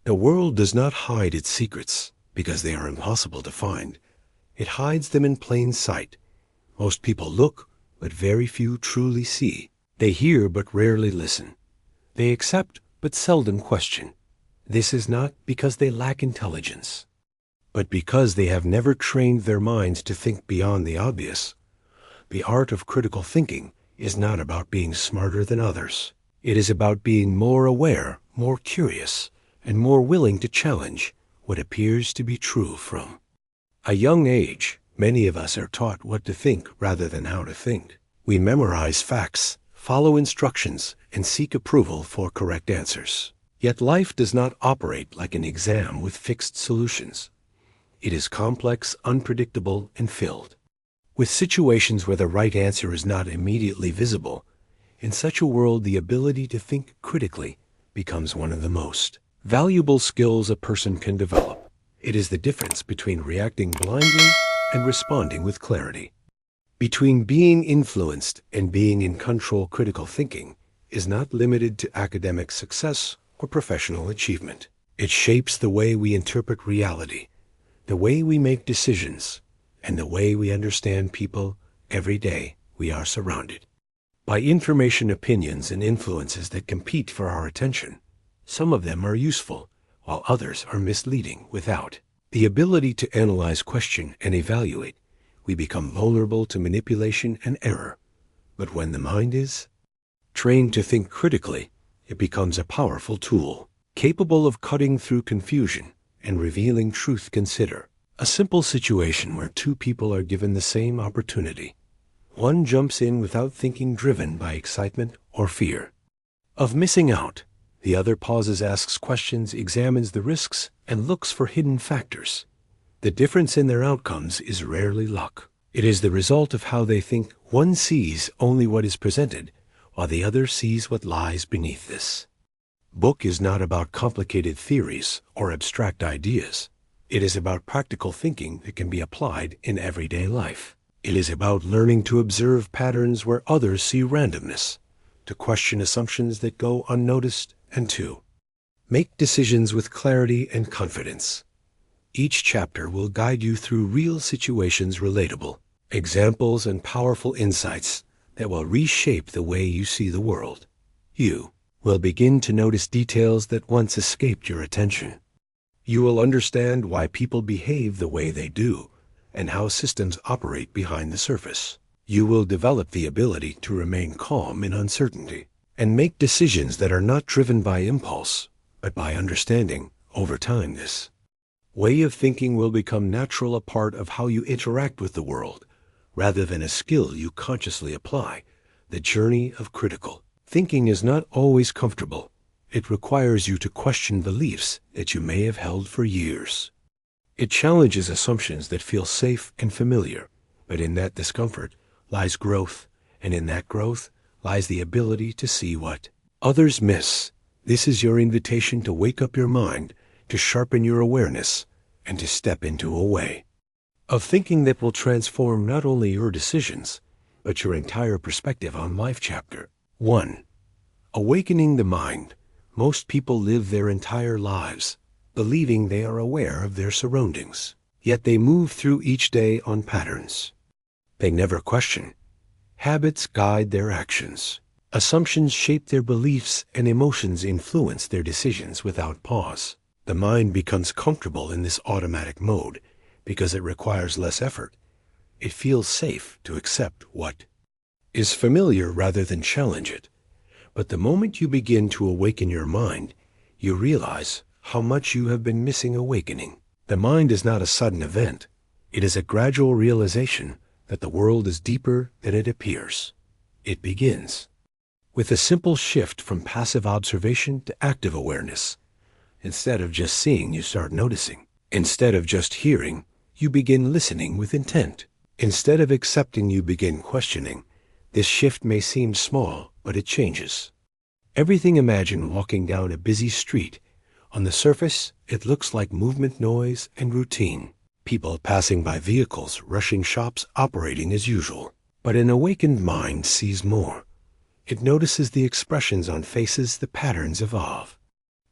The world does not hide its secrets because they are impossible to find. It hides them in plain sight. Most people look, but very few truly see. They hear, but rarely listen. They accept, but seldom question. This is not because they lack intelligence, but because they have never trained their minds to think beyond the obvious. The art of critical thinking is not about being smarter than others. It is about being more aware, more curious, and more willing to challenge what appears to be true from a young age. Many of us are taught what to think rather than how to think. We memorize facts, follow instructions, and seek approval for correct answers. Yet life does not operate like an exam with fixed solutions. It is complex, unpredictable, and filled with situations where the right answer is not immediately visible. In such a world, the ability to think critically becomes one of the most valuable skills a person can develop. It is the difference between reacting blindly and responding with clarity. Between being influenced and being in control. Critical thinking is not limited to academic success or professional achievement. It shapes the way we interpret reality, the way we make decisions, and the way we understand people. Every day we are surrounded by information, opinions, and influences that compete for our attention. Some of them are useful, while others are misleading. Without the ability to analyze, question, and evaluate, we become vulnerable to manipulation and error. But when the mind is trained to think critically, it becomes a powerful tool, capable of cutting through confusion and revealing truth. Consider a simple situation where two people are given the same opportunity. One jumps in without thinking, driven by excitement or fear of missing out. The other pauses, asks questions, examines the risks, and looks for hidden factors. The difference in their outcomes is rarely luck. It is the result of how they think. One sees only what is presented, while the other sees what lies beneath. This book is not about complicated theories or abstract ideas. It is about practical thinking that can be applied in everyday life. It is about learning to observe patterns where others see randomness, to question assumptions that go unnoticed, and to make decisions with clarity and confidence. Each chapter will guide you through real situations, relatable examples, and powerful insights that will reshape the way you see the world. You will begin to notice details that once escaped your attention. You will understand why people behave the way they do and how systems operate behind the surface. You will develop the ability to remain calm in uncertainty and make decisions that are not driven by impulse, but by understanding. Over time, this way of thinking will become natural, a part of how you interact with the world, rather than a skill you consciously apply. The journey of critical thinking is not always comfortable. It requires you to question beliefs that you may have held for years. It challenges assumptions that feel safe and familiar, but in that discomfort lies growth, and in that growth lies the ability to see what others miss. This is your invitation to wake up your mind, to sharpen your awareness, and to step into a way of thinking that will transform not only your decisions, but your entire perspective on life. Chapter 1. Awakening the mind. Most people live their entire lives believing they are aware of their surroundings, yet they move through each day on patterns they never question. Habits guide their actions. Assumptions shape their beliefs, and emotions influence their decisions without pause. The mind becomes comfortable in this automatic mode because it requires less effort. It feels safe to accept what is familiar rather than challenge it. But the moment you begin to awaken your mind, you realize how much you have been missing awakening. The mind is not a sudden event. It is a gradual realization that the world is deeper than it appears. It begins with a simple shift from passive observation to active awareness. Instead of just seeing, you start noticing. Instead of just hearing, you begin listening with intent. Instead of accepting, you begin questioning. This shift may seem small, but it changes everything. Imagine walking down a busy street. On the surface, it looks like movement, noise, and routine. People passing by, vehicles, rushing, shops operating as usual. But an awakened mind sees more. It notices the expressions on faces, the patterns evolve.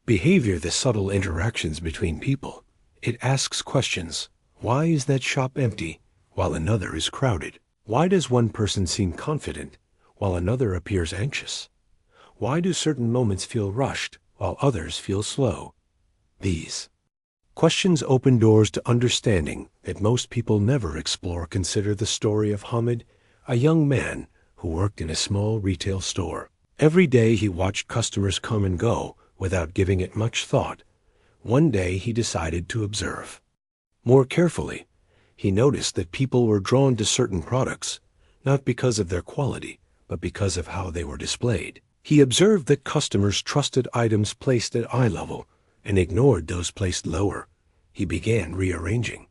Behavior, the subtle interactions between people. It asks questions. Why is that shop empty while another is crowded? Why does one person seem confident while another appears anxious? Why do certain moments feel rushed while others feel slow? These questions open doors to understanding that most people never explore. Consider the story of Hamid, a young man who worked in a small retail store. Every day he watched customers come and go without giving it much thought. One day he decided to observe more carefully. He noticed that people were drawn to certain products, not because of their quality, but because of how they were displayed. He observed that customers trusted items placed at eye level and ignored those placed lower. He began rearranging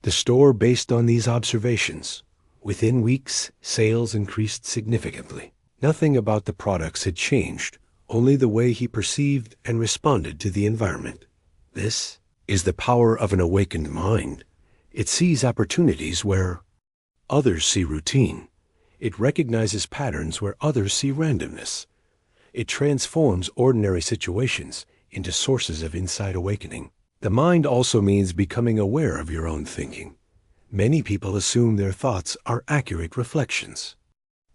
the store based on these observations. Within weeks, sales increased significantly. Nothing about the products had changed, only the way he perceived and responded to the environment. This is the power of an awakened mind. It sees opportunities where others see routine. It recognizes patterns where others see randomness. It transforms ordinary situations into sources of insight awakening. The mind also means becoming aware of your own thinking. Many people assume their thoughts are accurate reflections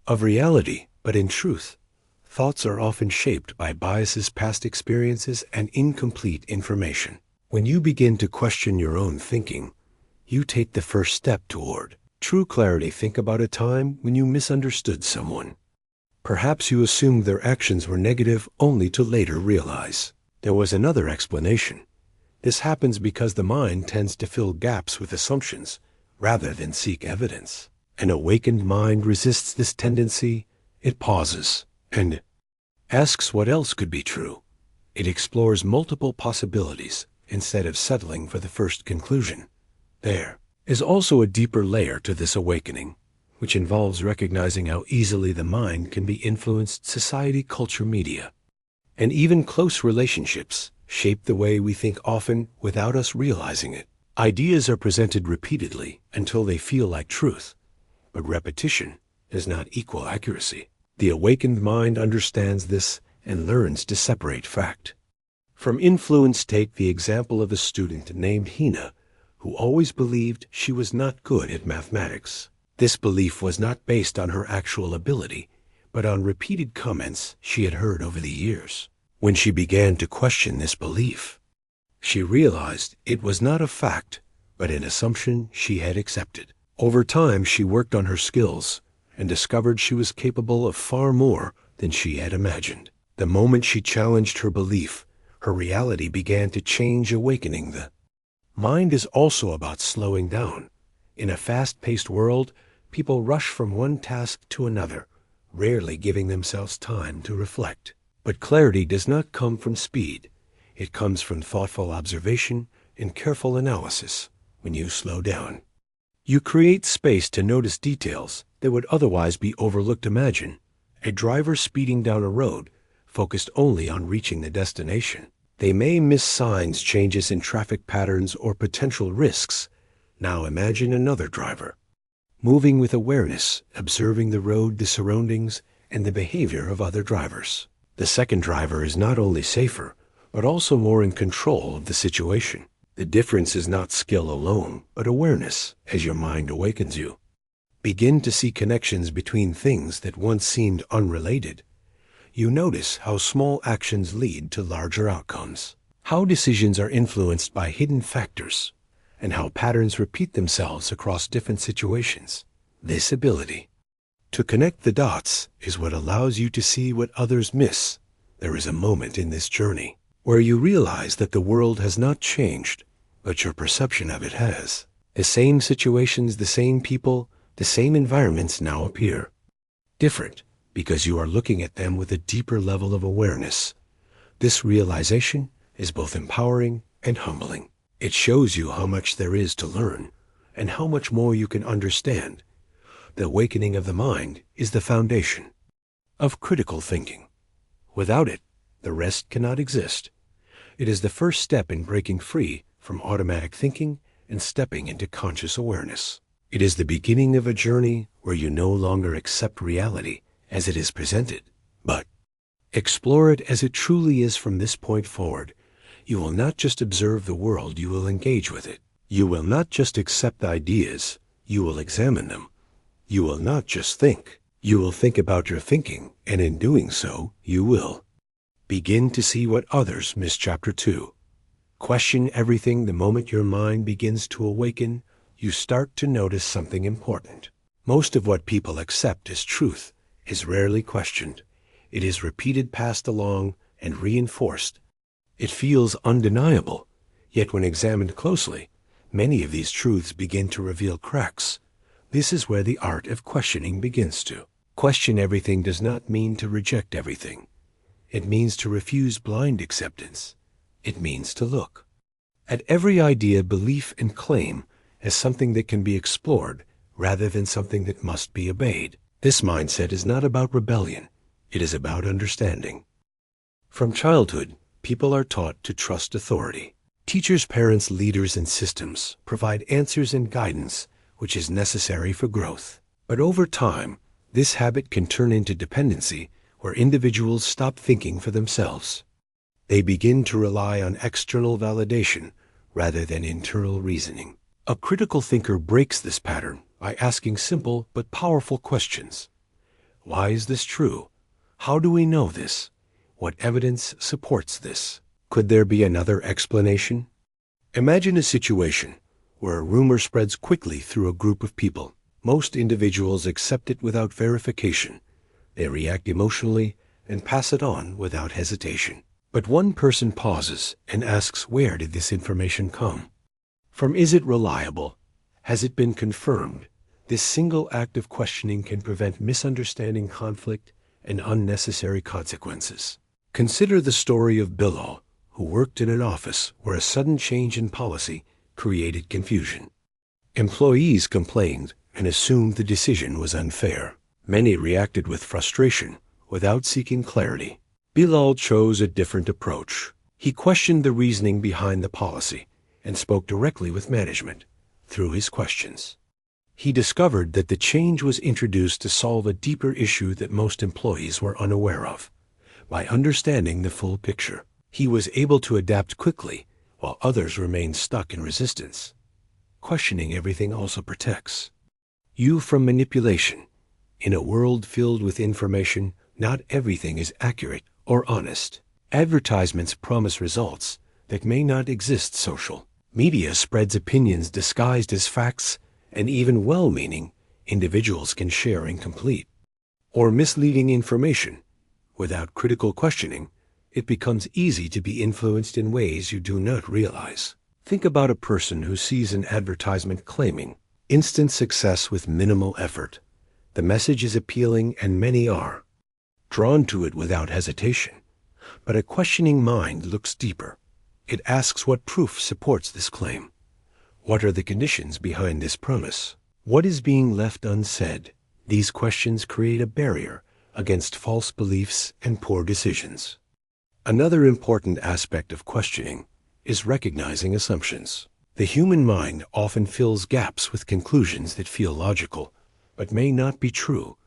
of reality, but in truth, thoughts are often shaped by biases, past experiences, and incomplete information. When you begin to question your own thinking, you take the first step toward true clarity. Think about a time when you misunderstood someone. Perhaps you assumed their actions were negative only to later realize there was another explanation. This happens because the mind tends to fill gaps with assumptions rather than seek evidence. An awakened mind resists this tendency. It pauses and asks what else could be true. It explores multiple possibilities instead of settling for the first conclusion. There is also a deeper layer to this awakening, which involves recognizing how easily the mind can be influenced. Society, culture, media, and even close relationships shape the way we think, often without us realizing it. Ideas are presented repeatedly until they feel like truth, but repetition does not equal accuracy. The awakened mind understands this and learns to separate fact from influence. Take the example of a student named Hina, who always believed she was not good at mathematics. This belief was not based on her actual ability, but on repeated comments she had heard over the years. When she began to question this belief, she realized it was not a fact, but an assumption she had accepted. Over time, she worked on her skills and discovered she was capable of far more than she had imagined. The moment she challenged her belief, her reality began to change. Awakening the mind is also about slowing down. In a fast-paced world, people rush from one task to another, rarely giving themselves time to reflect. But clarity does not come from speed. It comes from thoughtful observation and careful analysis. When you slow down, you create space to notice details that would otherwise be overlooked. Imagine a driver speeding down a road, focused only on reaching the destination. They may miss signs, changes in traffic patterns, or potential risks. Now imagine another driver, moving with awareness, observing the road, the surroundings, and the behavior of other drivers. The second driver is not only safer, but also more in control of the situation. The difference is not skill alone, but awareness. As your mind awakens, you begin to see connections between things that once seemed unrelated. You notice how small actions lead to larger outcomes, how decisions are influenced by hidden factors, and how patterns repeat themselves across different situations. This ability to connect the dots is what allows you to see what others miss. There is a moment in this journey where you realize that the world has not changed, but your perception of it has. The same situations, the same people, the same environments now appear different because you are looking at them with a deeper level of awareness. This realization is both empowering and humbling. It shows you how much there is to learn and how much more you can understand. The awakening of the mind is the foundation of critical thinking. Without it, the rest cannot exist. It is the first step in breaking free from automatic thinking and stepping into conscious awareness. It is the beginning of a journey where you no longer accept reality as it is presented, but Explore it as it truly is from this point forward. You will not just observe the world, you will engage with it. You will not just accept ideas, you will examine them. You will not just think, you will think about your thinking, and in doing so, you will begin to see what others miss. Chapter 2. Question everything. The moment your mind begins to awaken, you start to notice something important. Most of what people accept as truth is rarely questioned. It is repeated, passed along, and reinforced. It feels undeniable, yet when examined closely, many of these truths begin to reveal cracks. This is where the art of questioning begins to. Question everything does not mean to reject everything. It means to refuse blind acceptance. It means to look at every idea, belief, and claim as something that can be explored rather than something that must be obeyed. This mindset is not about rebellion. It is about understanding. From childhood, people are taught to trust authority. Teachers, parents, leaders, and systems provide answers and guidance, which is necessary for growth. But over time, this habit can turn into dependency, where individuals stop thinking for themselves. They begin to rely on external validation rather than internal reasoning. A critical thinker breaks this pattern by asking simple but powerful questions. Why is this true? How do we know this? What evidence supports this? Could there be another explanation? Imagine a situation where a rumor spreads quickly through a group of people. Most individuals accept it without verification. They react emotionally and pass it on without hesitation. But one person pauses and asks, where did this information come from? Is it reliable? Has it been confirmed? This single act of questioning can prevent misunderstanding, conflict, and unnecessary consequences. Consider the story of Bilal, who worked in an office where a sudden change in policy created confusion. Employees complained and assumed the decision was unfair. Many reacted with frustration without seeking clarity. Bilal chose a different approach. He questioned the reasoning behind the policy and spoke directly with management. Through his questions, he discovered that the change was introduced to solve a deeper issue that most employees were unaware of. By understanding the full picture, he was able to adapt quickly while others remained stuck in resistance. Questioning everything also protects you from manipulation. In a world filled with information, not everything is accurate or honest. Advertisements promise results that may not exist. Social media spreads opinions disguised as facts, and even well-meaning individuals can share incomplete or misleading information. Without critical questioning, it becomes easy to be influenced in ways you do not realize. Think about a person who sees an advertisement claiming instant success with minimal effort. The message is appealing and many are drawn to it without hesitation. But a questioning mind looks deeper. It asks, what proof supports this claim? What are the conditions behind this promise? What is being left unsaid? These questions create a barrier against false beliefs and poor decisions. Another important aspect of questioning is recognizing assumptions. The human mind often fills gaps with conclusions that feel logical, but may not be true.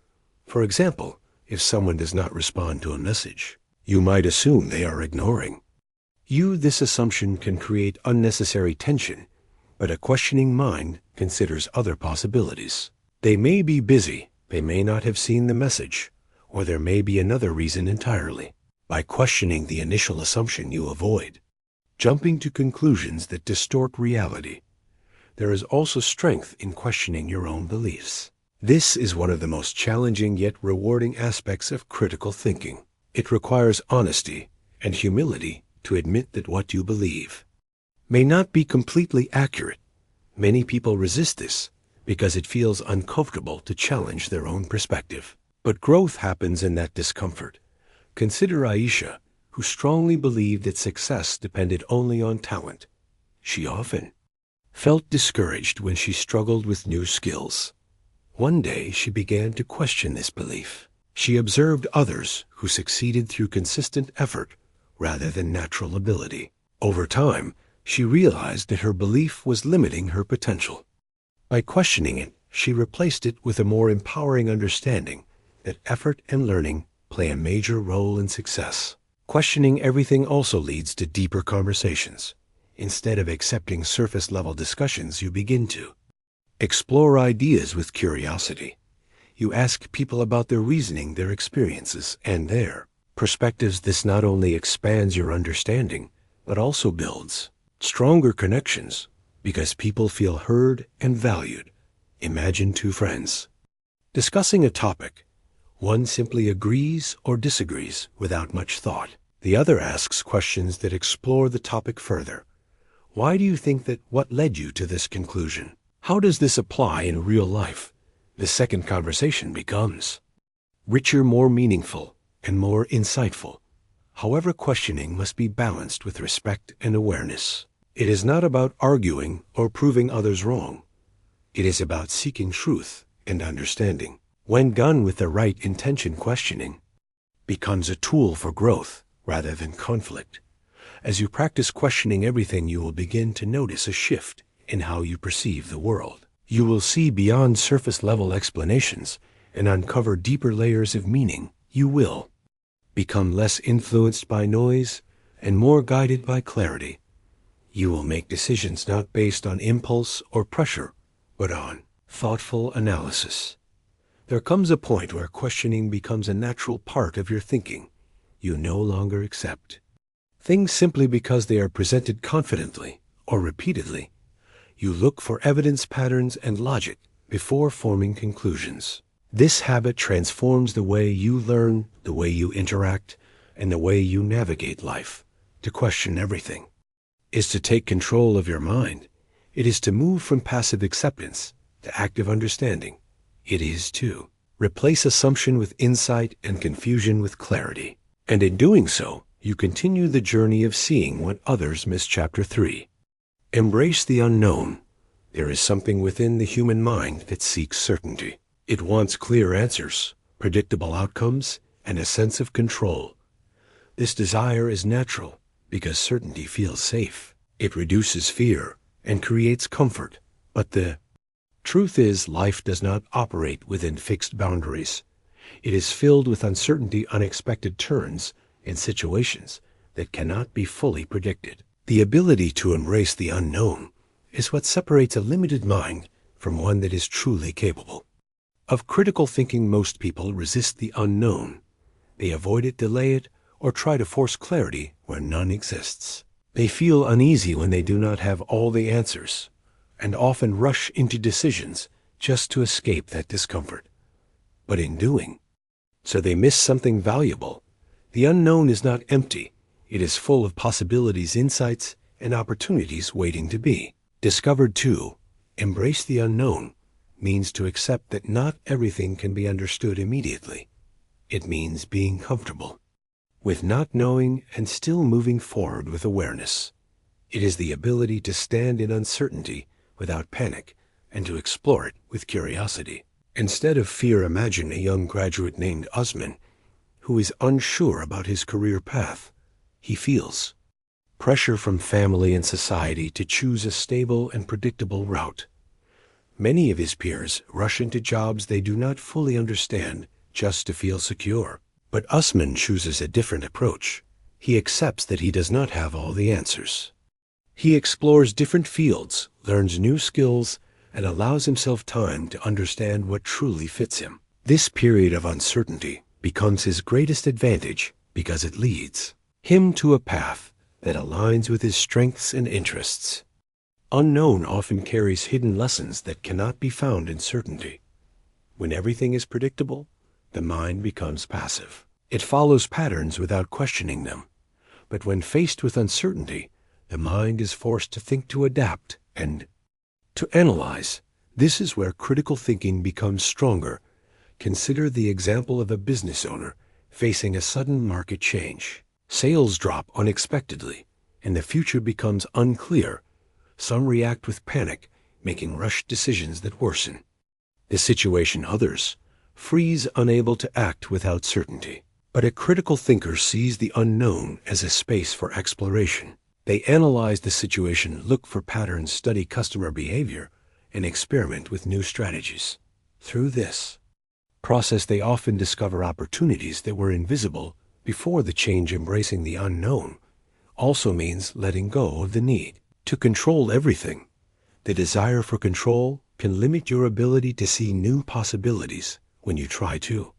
For example, if someone does not respond to a message, you might assume they are ignoring you. This assumption can create unnecessary tension, but a questioning mind considers other possibilities. They may be busy, they may not have seen the message, or there may be another reason entirely. By questioning the initial assumption, you avoid jumping to conclusions that distort reality. There is also strength in questioning your own beliefs. This is one of the most challenging yet rewarding aspects of critical thinking. It requires honesty and humility to admit that what you believe may not be completely accurate. Many people resist this because it feels uncomfortable to challenge their own perspective. But growth happens in that discomfort. Consider Aisha, who strongly believed that success depended only on talent. She often felt discouraged when she struggled with new skills. One day she began to question this belief. She observed others who succeeded through consistent effort rather than natural ability. Over time, she realized that her belief was limiting her potential. By questioning it, she replaced it with a more empowering understanding that effort and learning play a major role in success. Questioning everything also leads to deeper conversations. Instead of accepting surface-level discussions, you begin to explore ideas with curiosity. You ask people about their reasoning, their experiences, and their perspectives. This not only expands your understanding, but also builds stronger connections because people feel heard and valued. Imagine two friends discussing a topic. One simply agrees or disagrees without much thought. The other asks questions that explore the topic further. Why do you think that? What led you to this conclusion? How does this apply in real life? The second conversation becomes richer, more meaningful, and more insightful. However, questioning must be balanced with respect and awareness. It is not about arguing or proving others wrong. It is about seeking truth and understanding. When done with the right intention, questioning becomes a tool for growth rather than conflict. As you practice questioning everything, you will begin to notice a shift in how you perceive the world. You will see beyond surface-level explanations and uncover deeper layers of meaning. You will become less influenced by noise and more guided by clarity. You will make decisions not based on impulse or pressure, but on thoughtful analysis. There comes a point where questioning becomes a natural part of your thinking. You no longer accept things simply because they are presented confidently or repeatedly. You look for evidence, patterns, and logic before forming conclusions. This habit transforms the way you learn, the way you interact, and the way you navigate life. To question everything is to take control of your mind. It is to move from passive acceptance to active understanding. It is to replace assumption with insight and confusion with clarity. And in doing so, you continue the journey of seeing what others miss. Chapter 3. Embrace the unknown. There is something within the human mind that seeks certainty. It wants clear answers, predictable outcomes, and a sense of control. This desire is natural because certainty feels safe. It reduces fear and creates comfort. But the truth is, life does not operate within fixed boundaries. It is filled with uncertainty, unexpected turns, and situations that cannot be fully predicted. The ability to embrace the unknown is what separates a limited mind from one that is truly capable of critical thinking. Most people resist the unknown. They avoid it, delay it, or try to force clarity where none exists. They feel uneasy when they do not have all the answers, and often rush into decisions just to escape that discomfort. But in doing so, they miss something valuable. The unknown is not empty. It is full of possibilities, insights, and opportunities waiting to be discovered. To embrace the unknown means to accept that not everything can be understood immediately. It means being comfortable with not knowing and still moving forward with awareness. It is the ability to stand in uncertainty without panic and to explore it with curiosity. Instead of fear, imagine a young graduate named Usman who is unsure about his career path. He feels pressure from family and society to choose a stable and predictable route. Many of his peers rush into jobs they do not fully understand just to feel secure. But Usman chooses a different approach. He accepts that he does not have all the answers. He explores different fields, learns new skills, and allows himself time to understand what truly fits him. This period of uncertainty becomes his greatest advantage because it leads him to a path that aligns with his strengths and interests. Unknown often carries hidden lessons that cannot be found in certainty. When everything is predictable, the mind becomes passive. It follows patterns without questioning them. But when faced with uncertainty, the mind is forced to think, to adapt, and to analyze. This is where critical thinking becomes stronger. Consider the example of a business owner facing a sudden market change. Sales drop unexpectedly, and the future becomes unclear. Some react with panic, making rushed decisions that worsen the situation. Others freeze, unable to act without certainty. But a critical thinker sees the unknown as a space for exploration. They analyze the situation, look for patterns, study customer behavior, and experiment with new strategies. Through this process, they often discover opportunities that were invisible before the change. Embracing the unknown also means letting go of the need to control everything. The desire for control can limit your ability to see new possibilities. When you try to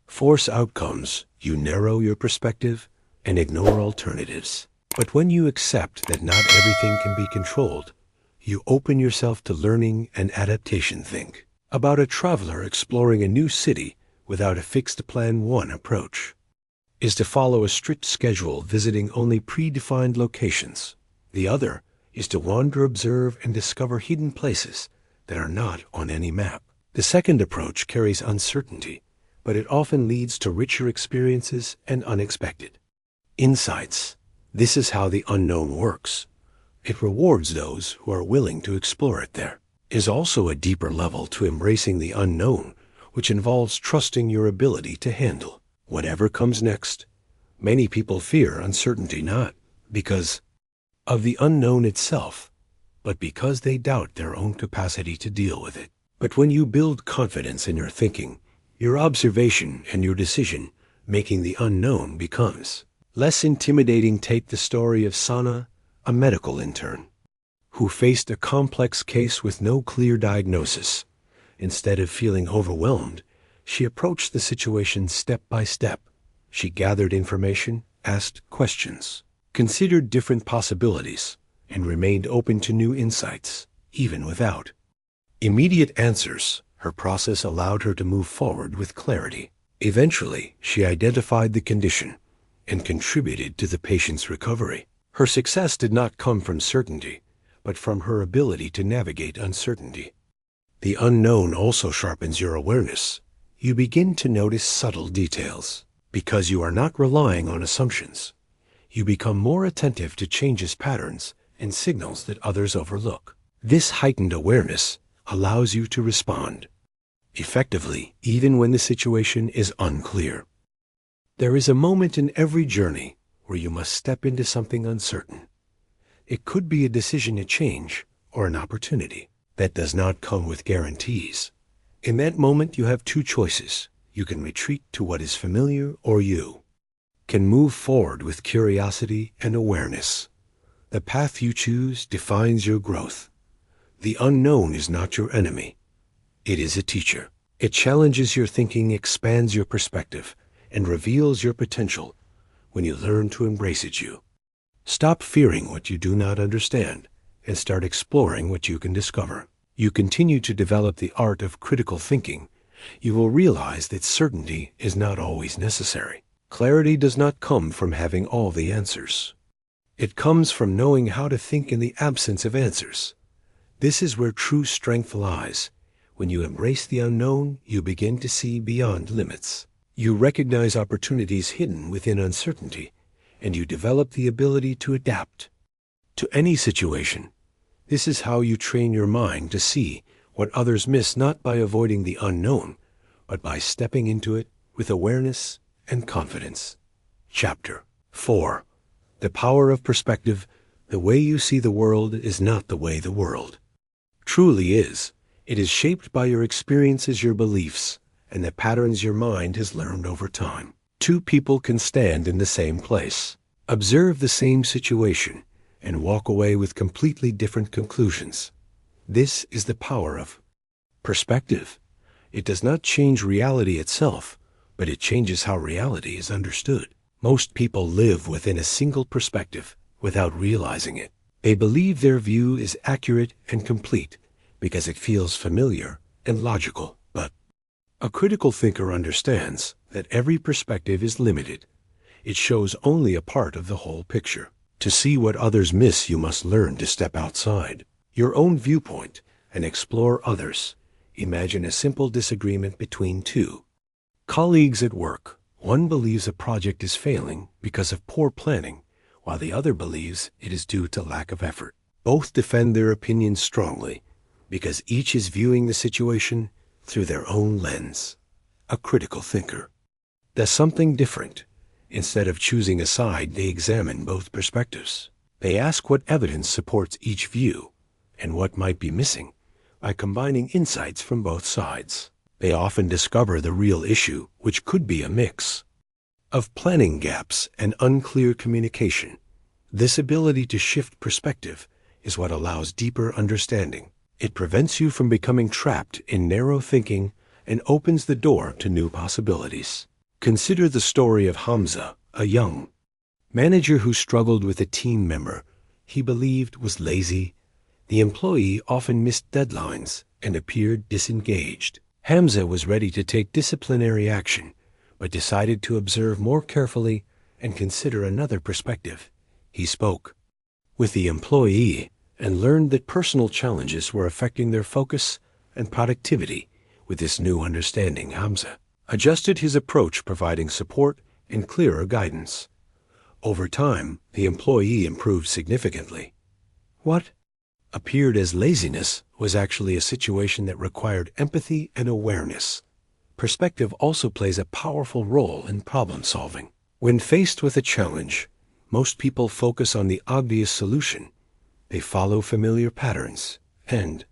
force outcomes, you narrow your perspective and ignore alternatives. But when you accept that not everything can be controlled, you open yourself to learning and adaptation. Think about a traveler exploring a new city without a fixed plan. One approach is to follow a strict schedule, visiting only predefined locations. The other is to wander, observe, and discover hidden places that are not on any map. The second approach carries uncertainty, but it often leads to richer experiences and unexpected insights. This is how the unknown works. It rewards those who are willing to explore it. There is also a deeper level to embracing the unknown, which involves trusting your ability to handle whatever comes next. Many people fear uncertainty not because of the unknown itself, but because they doubt their own capacity to deal with it. But when you build confidence in your thinking, your observation, and your decision making, the unknown becomes less intimidating. Take the story of Sana, a medical intern who faced a complex case with no clear diagnosis. Instead of feeling overwhelmed, she approached the situation step by step. She gathered information, asked questions, considered different possibilities, and remained open to new insights. Even without immediate answers, her process allowed her to move forward with clarity. Eventually, she identified the condition and contributed to the patient's recovery. Her success did not come from certainty, but from her ability to navigate uncertainty. The unknown also sharpens your awareness. You begin to notice subtle details. Because you are not relying on assumptions, you become more attentive to changes, patterns, and signals that others overlook. This heightened awareness allows you to respond effectively, even when the situation is unclear. There is a moment in every journey where you must step into something uncertain. It could be a decision to change or an opportunity that does not come with guarantees. In that moment, you have two choices. You can retreat to what is familiar, or you can move forward with curiosity and awareness. The path you choose defines your growth. The unknown is not your enemy. It is a teacher. It challenges your thinking, expands your perspective, and reveals your potential. When you learn to embrace it, you stop fearing what you do not understand and start exploring what you can discover. You continue to develop the art of critical thinking. You will realize that certainty is not always necessary. Clarity does not come from having all the answers. It comes from knowing how to think in the absence of answers. This is where true strength lies. When you embrace the unknown, you begin to see beyond limits. You recognize opportunities hidden within uncertainty, and you develop the ability to adapt to any situation. This is how you train your mind to see what others miss, not by avoiding the unknown, but by stepping into it with awareness and confidence. Chapter 4. The Power of Perspective. The way you see the world is not the way the world truly is. It is shaped by your experiences, your beliefs, and the patterns your mind has learned over time. Two people can stand in the same place, observe the same situation, and walk away with completely different conclusions. This is the power of perspective. It does not change reality itself, but it changes how reality is understood. Most people live within a single perspective without realizing it. They believe their view is accurate and complete because it feels familiar and logical. But a critical thinker understands that every perspective is limited. It shows only a part of the whole picture. To see what others miss, you must learn to step outside your own viewpoint and explore others. Imagine a simple disagreement between two colleagues at work. One believes a project is failing because of poor planning, while the other believes it is due to lack of effort. Both defend their opinions strongly because each is viewing the situation through their own lens. A critical thinker does something different. Instead of choosing a side, they examine both perspectives. They ask what evidence supports each view and what might be missing by combining insights from both sides. They often discover the real issue, which could be a mix of planning gaps and unclear communication. This ability to shift perspective is what allows deeper understanding. It prevents you from becoming trapped in narrow thinking and opens the door to new possibilities. Consider the story of Hamza, a young manager who struggled with a team member he believed was lazy. The employee often missed deadlines and appeared disengaged. Hamza was ready to take disciplinary action, but decided to observe more carefully and consider another perspective. He spoke with the employee and learned that personal challenges were affecting their focus and productivity. With this new understanding, Hamza adjusted his approach, providing support and clearer guidance. Over time, the employee improved significantly. What appeared as laziness was actually a situation that required empathy and awareness. Perspective also plays a powerful role in problem solving. When faced with a challenge, most people focus on the obvious solution. They follow familiar patterns and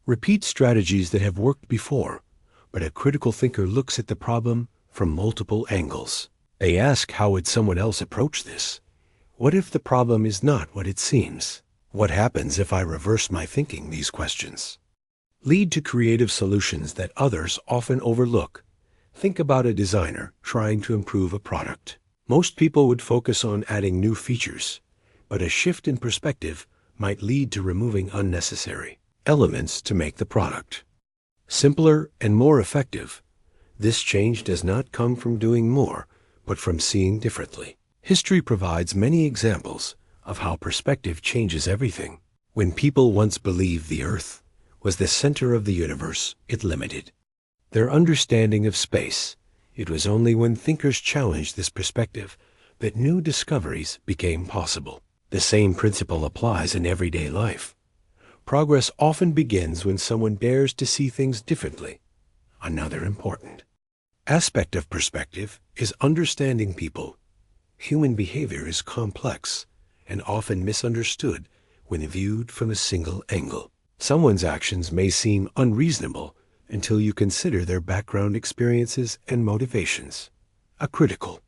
repeat strategies that have worked before, but a critical thinker looks at the problem from multiple angles. They ask, how would someone else approach this? What if the problem is not what it seems? What happens if I reverse my thinking? These questions lead to creative solutions that others often overlook. Think about a designer trying to improve a product. Most people would focus on adding new features, but a shift in perspective might lead to removing unnecessary elements to make the product simpler and more effective. This change does not come from doing more, but from seeing differently. History provides many examples of how perspective changes everything. When people once believed the Earth was the center of the universe, it limited their understanding of space. It was only when thinkers challenged this perspective that new discoveries became possible. The same principle applies in everyday life. Progress often begins when someone dares to see things differently. Another important aspect of perspective is understanding people. Human behavior is complex and often misunderstood when viewed from a single angle. Someone's actions may seem unreasonable until you consider their background experiences and motivations. A critical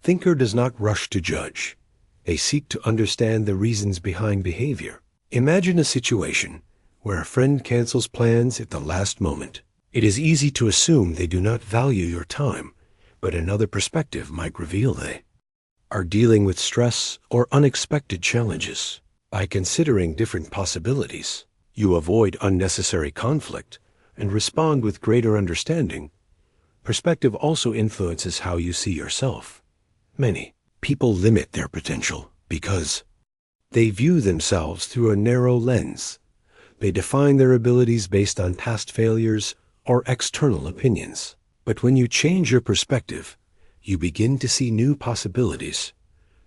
thinker does not rush to judge. They seek to understand the reasons behind behavior. Imagine a situation where a friend cancels plans at the last moment. It is easy to assume they do not value your time, but another perspective might reveal they are dealing with stress or unexpected challenges. By considering different possibilities, you avoid unnecessary conflict and respond with greater understanding. Perspective also influences how you see yourself. Many people limit their potential because they view themselves through a narrow lens. They define their abilities based on past failures or external opinions. But when you change your perspective, you begin to see new possibilities.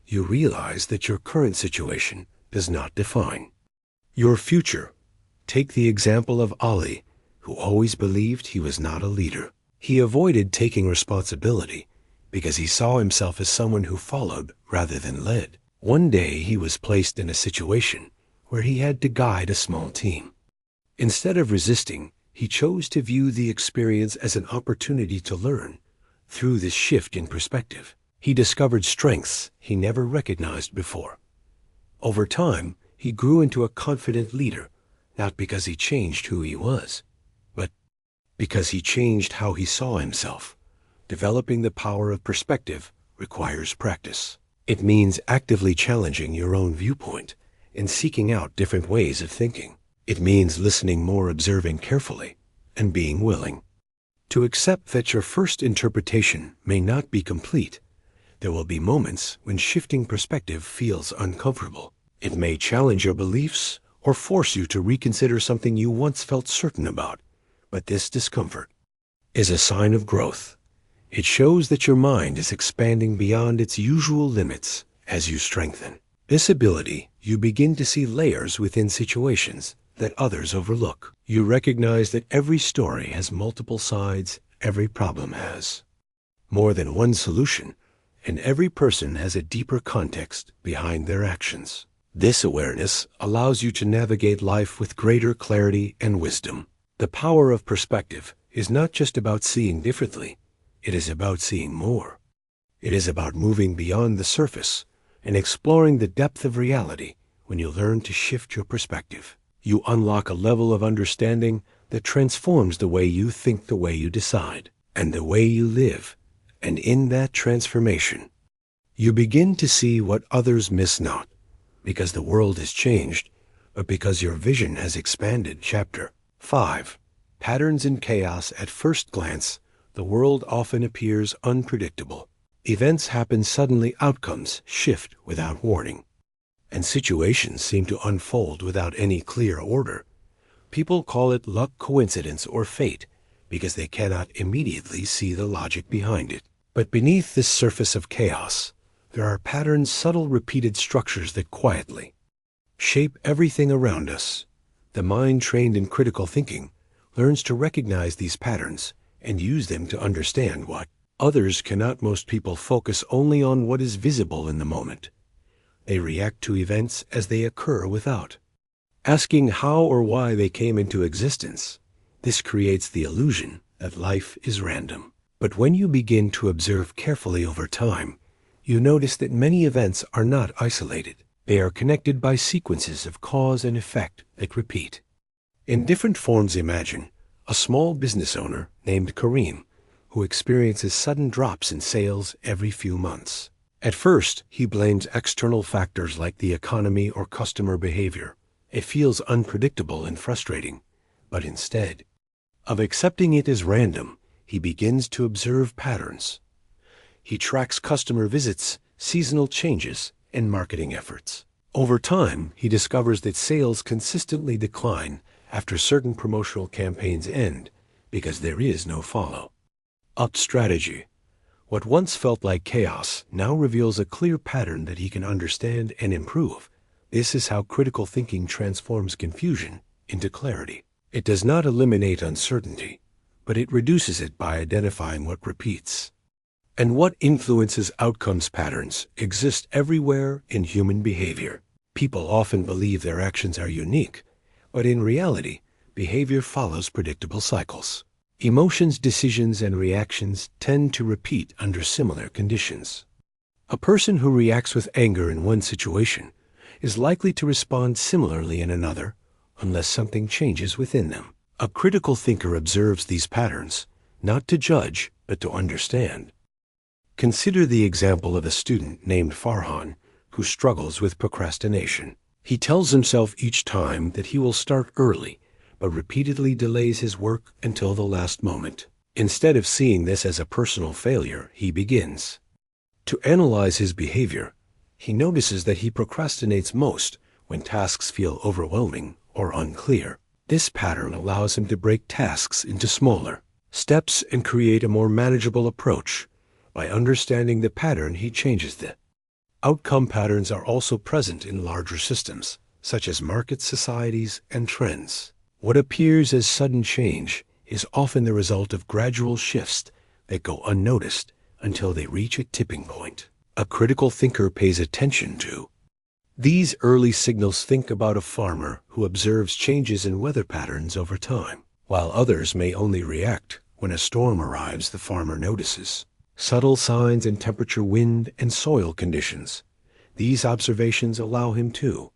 You realize that your current situation does not define your future. Take the example of Ali, who always believed he was not a leader. He avoided taking responsibility because he saw himself as someone who followed rather than led. One day he was placed in a situation where he had to guide a small team. Instead of resisting, he chose to view the experience as an opportunity to learn. Through this shift in perspective, he discovered strengths he never recognized before. Over time, he grew into a confident leader, not because he changed who he was, but because he changed how he saw himself. Developing the power of perspective requires practice. It means actively challenging your own viewpoint and seeking out different ways of thinking. It means listening more, observing carefully, and being willing to accept that your first interpretation may not be complete. There will be moments when shifting perspective feels uncomfortable. It may challenge your beliefs or force you to reconsider something you once felt certain about. But this discomfort is a sign of growth. It shows that your mind is expanding beyond its usual limits. As you strengthen this ability, you begin to see layers within situations that others overlook. You recognize that every story has multiple sides, every problem has more than one solution, and every person has a deeper context behind their actions. This awareness allows you to navigate life with greater clarity and wisdom. The power of perspective is not just about seeing differently, it is about seeing more. It is about moving beyond the surface and exploring the depth of reality. When you learn to shift your perspective, you unlock a level of understanding that transforms the way you think, the way you decide, and the way you live. And in that transformation, you begin to see what others miss, not because the world has changed, but because your vision has expanded. Chapter 5. Patterns in chaos. At first glance, the world often appears unpredictable. Events happen suddenly, outcomes shift without warning, and situations seem to unfold without any clear order. People call it luck, coincidence, or fate because they cannot immediately see the logic behind it. But beneath this surface of chaos, there are patterns, subtle repeated structures that quietly shape everything around us. The mind trained in critical thinking learns to recognize these patterns and use them to understand what others cannot. Most people focus only on what is visible in the moment. They react to events as they occur without asking how or why they came into existence. This creates the illusion that life is random. But when you begin to observe carefully over time, you notice that many events are not isolated. They are connected by sequences of cause and effect that repeat in different forms. Imagine a small business owner named Kareem who experiences sudden drops in sales every few months. At first, he blames external factors like the economy or customer behavior. It feels unpredictable and frustrating, but instead of accepting it as random, he begins to observe patterns. He tracks customer visits, seasonal changes, and marketing efforts. Over time, he discovers that sales consistently decline after certain promotional campaigns end because there is no follow-up strategy. What once felt like chaos now reveals a clear pattern that he can understand and improve. This is how critical thinking transforms confusion into clarity. It does not eliminate uncertainty, but it reduces it by identifying what repeats and what influences outcomes. Patterns exist everywhere in human behavior. People often believe their actions are unique, but in reality, behavior follows predictable cycles. Emotions, decisions, and reactions tend to repeat under similar conditions. A person who reacts with anger in one situation is likely to respond similarly in another unless something changes within them. A critical thinker observes these patterns, not to judge, but to understand. Consider the example of a student named Farhan who struggles with procrastination. He tells himself each time that he will start early, but repeatedly delays his work until the last moment. Instead of seeing this as a personal failure, he begins to analyze his behavior. He notices that he procrastinates most when tasks feel overwhelming or unclear. This pattern allows him to break tasks into smaller steps and create a more manageable approach. By understanding the pattern, he changes the outcome. Patterns are also present in larger systems, such as markets, societies, and trends. What appears as sudden change is often the result of gradual shifts that go unnoticed until they reach a tipping point. A critical thinker pays attention to these early signals. Think about a farmer who observes changes in weather patterns over time. While others may only react when a storm arrives, the farmer notices subtle signs in temperature, wind, and soil conditions. These observations allow him to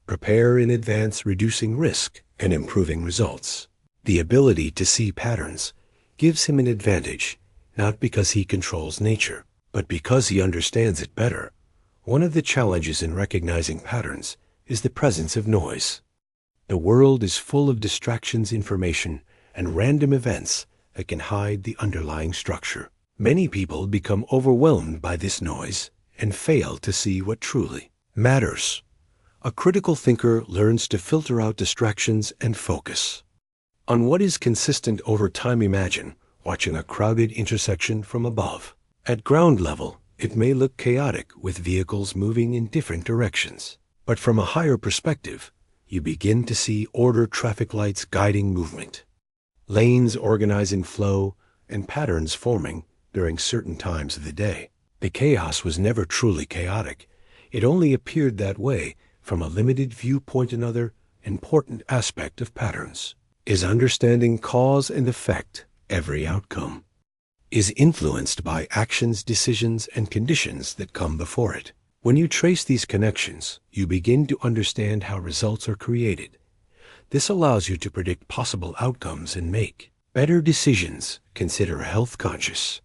prepare in advance, reducing risk and improving results. The ability to see patterns gives him an advantage, not because he controls nature, but because he understands it better. One of the challenges in recognizing patterns is the presence of noise. The world is full of distractions, information, and random events that can hide the underlying structure. Many people become overwhelmed by this noise and fail to see what truly matters. A critical thinker learns to filter out distractions and focus on what is consistent over time. Imagine watching a crowded intersection from above. At ground level, it may look chaotic with vehicles moving in different directions. But from a higher perspective, you begin to see order, traffic lights guiding movement, lanes organizing flow, and patterns forming during certain times of the day. The chaos was never truly chaotic. It only appeared that way from a limited viewpoint. Another important aspect of patterns is understanding cause and effect. Every outcome is influenced by actions, decisions, and conditions that come before it. When you trace these connections, you begin to understand how results are created. This allows you to predict possible outcomes and make better decisions. Consider a health-conscious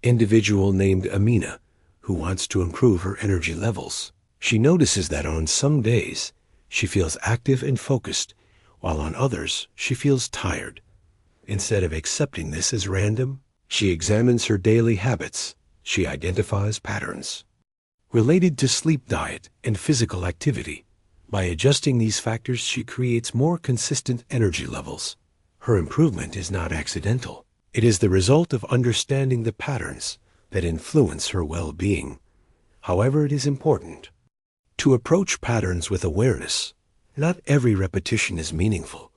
individual named Amina, who wants to improve her energy levels. She notices that on some days, she feels active and focused, while on others, she feels tired. Instead of accepting this as random, she examines her daily habits. She identifies patterns related to sleep, diet, and physical activity. By adjusting these factors, she creates more consistent energy levels. Her improvement is not accidental. It is the result of understanding the patterns that influence her well-being. However, it is important to approach patterns with awareness. Not every repetition is meaningful,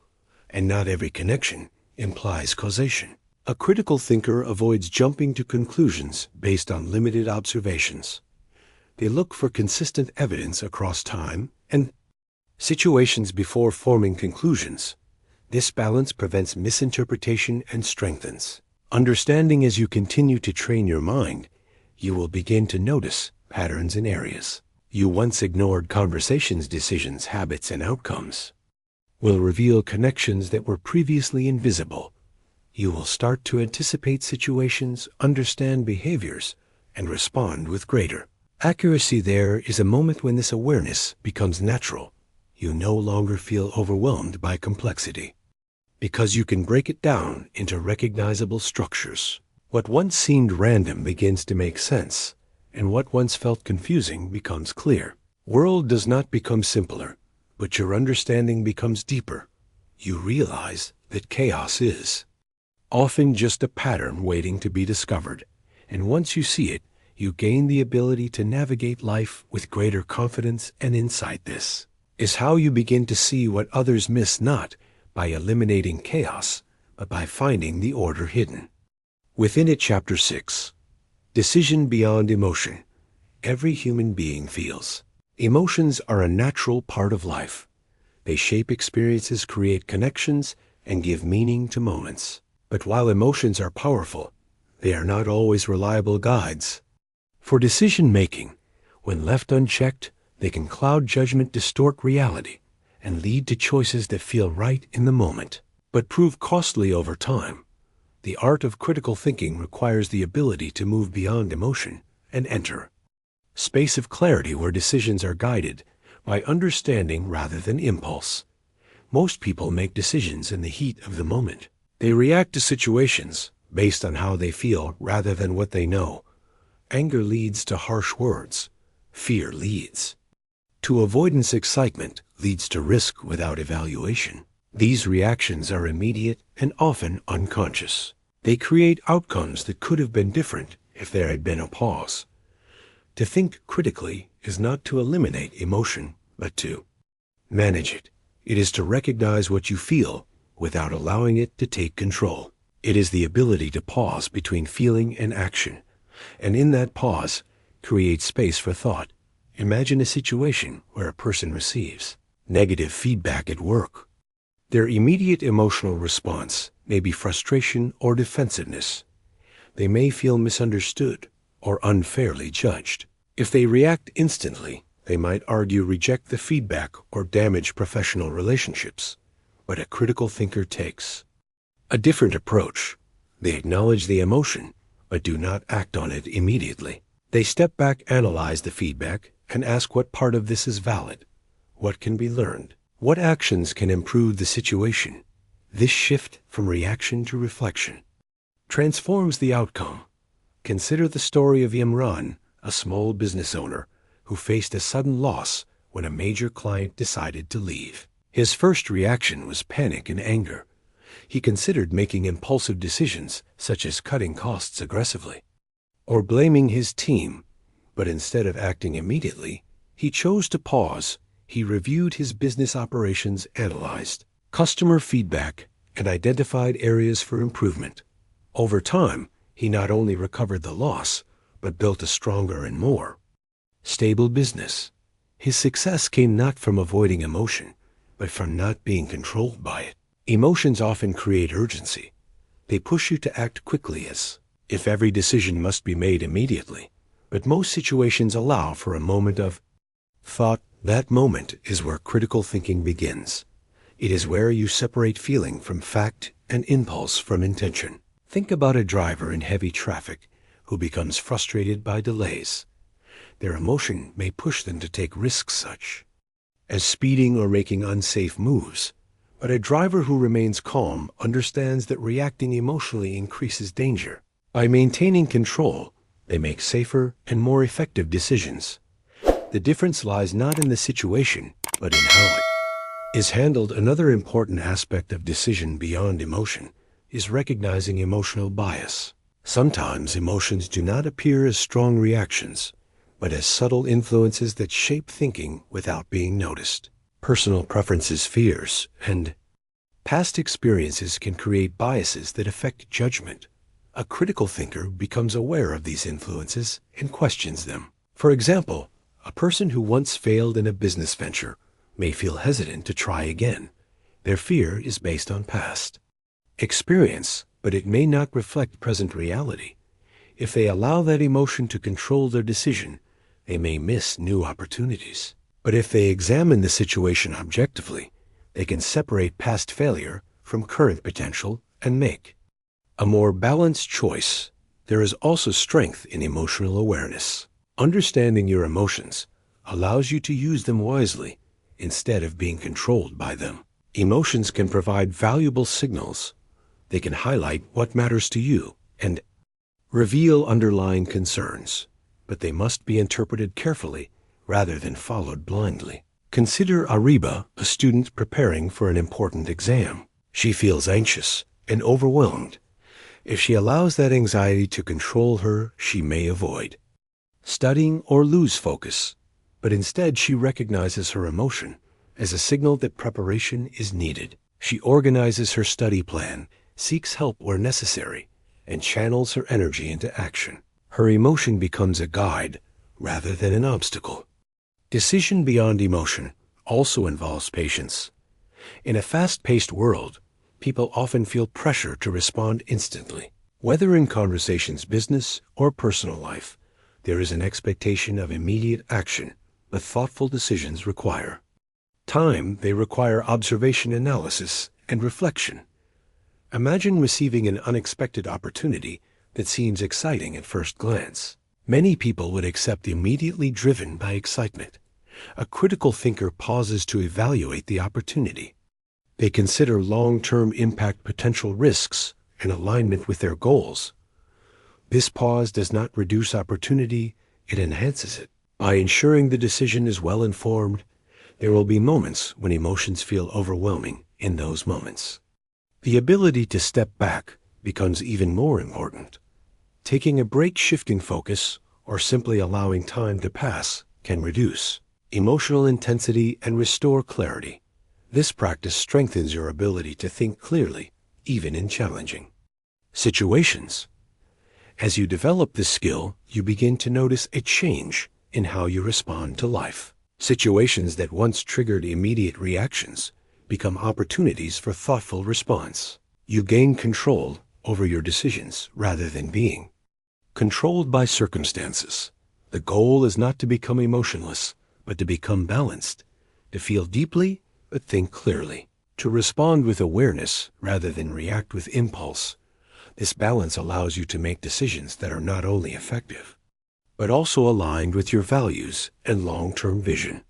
and not every connection implies causation. A critical thinker avoids jumping to conclusions based on limited observations. They look for consistent evidence across time and situations before forming conclusions. This balance prevents misinterpretation and strengthens understanding. As you continue to train your mind, you will begin to notice patterns in areas you once ignored. Conversations, decisions, habits, and outcomes will reveal connections that were previously invisible. You will start to anticipate situations, understand behaviors, and respond with greater accuracy. There is a moment when this awareness becomes natural. You no longer feel overwhelmed by complexity, because you can break it down into recognizable structures. What once seemed random begins to make sense, and what once felt confusing becomes clear. World does not become simpler, but your understanding becomes deeper. You realize that chaos is often just a pattern waiting to be discovered, and once you see it, you gain the ability to navigate life with greater confidence and insight. This is how you begin to see what others miss, not by eliminating chaos, but by finding the order hidden within it. Chapter 6. Decision beyond emotion. Every human being feels. Emotions are a natural part of life. They shape experiences, create connections, and give meaning to moments. But while emotions are powerful, they are not always reliable guides for decision-making. When left unchecked, they can cloud judgment, distort reality, and lead to choices that feel right in the moment, but prove costly over time. The art of critical thinking requires the ability to move beyond emotion and enter space of clarity where decisions are guided by understanding rather than impulse. Most people make decisions in the heat of the moment. They react to situations based on how they feel rather than what they know. Anger leads to harsh words. Fear leads to avoidance. Excitement leads to risk without evaluation. These reactions are immediate and often unconscious. They create outcomes that could have been different if there had been a pause. To think critically is not to eliminate emotion, but to manage it. It is to recognize what you feel without allowing it to take control. It is the ability to pause between feeling and action, and in that pause, create space for thought. Imagine a situation where a person receives negative feedback at work. Their immediate emotional response may be frustration or defensiveness. They may feel misunderstood or unfairly judged. If they react instantly, they might argue, reject the feedback, or damage professional relationships. But a critical thinker takes a different approach. They acknowledge the emotion, but do not act on it immediately. They step back, analyze the feedback, and ask what part of this is valid, what can be learned, what actions can improve the situation. This shift from reaction to reflection transforms the outcome. Consider the story of Imran, a small business owner who faced a sudden loss when a major client decided to leave. His first reaction was panic and anger. He considered making impulsive decisions, such as cutting costs aggressively or blaming his team. But instead of acting immediately, he chose to pause. He reviewed his business operations, analyzed customer feedback, and identified areas for improvement. Over time, he not only recovered the loss, but built a stronger and more stable business. His success came not from avoiding emotion, but from not being controlled by it. Emotions often create urgency. They push you to act quickly as if every decision must be made immediately. But most situations allow for a moment of thought. That moment is where critical thinking begins. It is where you separate feeling from fact and impulse from intention. Think about a driver in heavy traffic who becomes frustrated by delays. Their emotion may push them to take risks such as speeding or making unsafe moves. But a driver who remains calm understands that reacting emotionally increases danger. By maintaining control, they make safer and more effective decisions. The difference lies not in the situation, but in how it is handled. Another important aspect of decision beyond emotion is recognizing emotional bias. Sometimes emotions do not appear as strong reactions, but as subtle influences that shape thinking without being noticed. Personal preferences, fears, and past experiences can create biases that affect judgment. A critical thinker becomes aware of these influences and questions them. For example, a person who once failed in a business venture may feel hesitant to try again. Their fear is based on past experience, but it may not reflect present reality. If they allow that emotion to control their decision, they may miss new opportunities. But if they examine the situation objectively, they can separate past failure from current potential and make a more balanced choice. There is also strength in emotional awareness. Understanding your emotions allows you to use them wisely instead of being controlled by them. Emotions can provide valuable signals. They can highlight what matters to you and reveal underlying concerns, but they must be interpreted carefully rather than followed blindly. Consider Ariba, a student preparing for an important exam. She feels anxious and overwhelmed. If she allows that anxiety to control her, she may avoid studying or lose focus, but instead she recognizes her emotion as a signal that preparation is needed. She organizes her study plan, seeks help where necessary, and channels her energy into action. Her emotion becomes a guide rather than an obstacle. Decision beyond emotion also involves patience. In a fast-paced world, people often feel pressure to respond instantly. Whether in conversations, business, or personal life, there is an expectation of immediate action, but thoughtful decisions require time. They require observation, analysis, and reflection. Imagine receiving an unexpected opportunity that seems exciting at first glance. Many people would accept immediately, driven by excitement. A critical thinker pauses to evaluate the opportunity. They consider long-term impact, potential risks, and alignment with their goals. This pause does not reduce opportunity, it enhances it. By ensuring the decision is well informed, there will be moments when emotions feel overwhelming. In those moments, the ability to step back becomes even more important. Taking a break, shifting focus, or simply allowing time to pass can reduce emotional intensity and restore clarity. This practice strengthens your ability to think clearly, even in challenging situations. As you develop this skill, you begin to notice a change in how you respond to life. Situations that once triggered immediate reactions become opportunities for thoughtful response. You gain control over your decisions rather than being controlled by circumstances. The goal is not to become emotionless, but to become balanced, to feel deeply but think clearly, to respond with awareness rather than react with impulse. This balance allows you to make decisions that are not only effective, but also aligned with your values and long-term vision.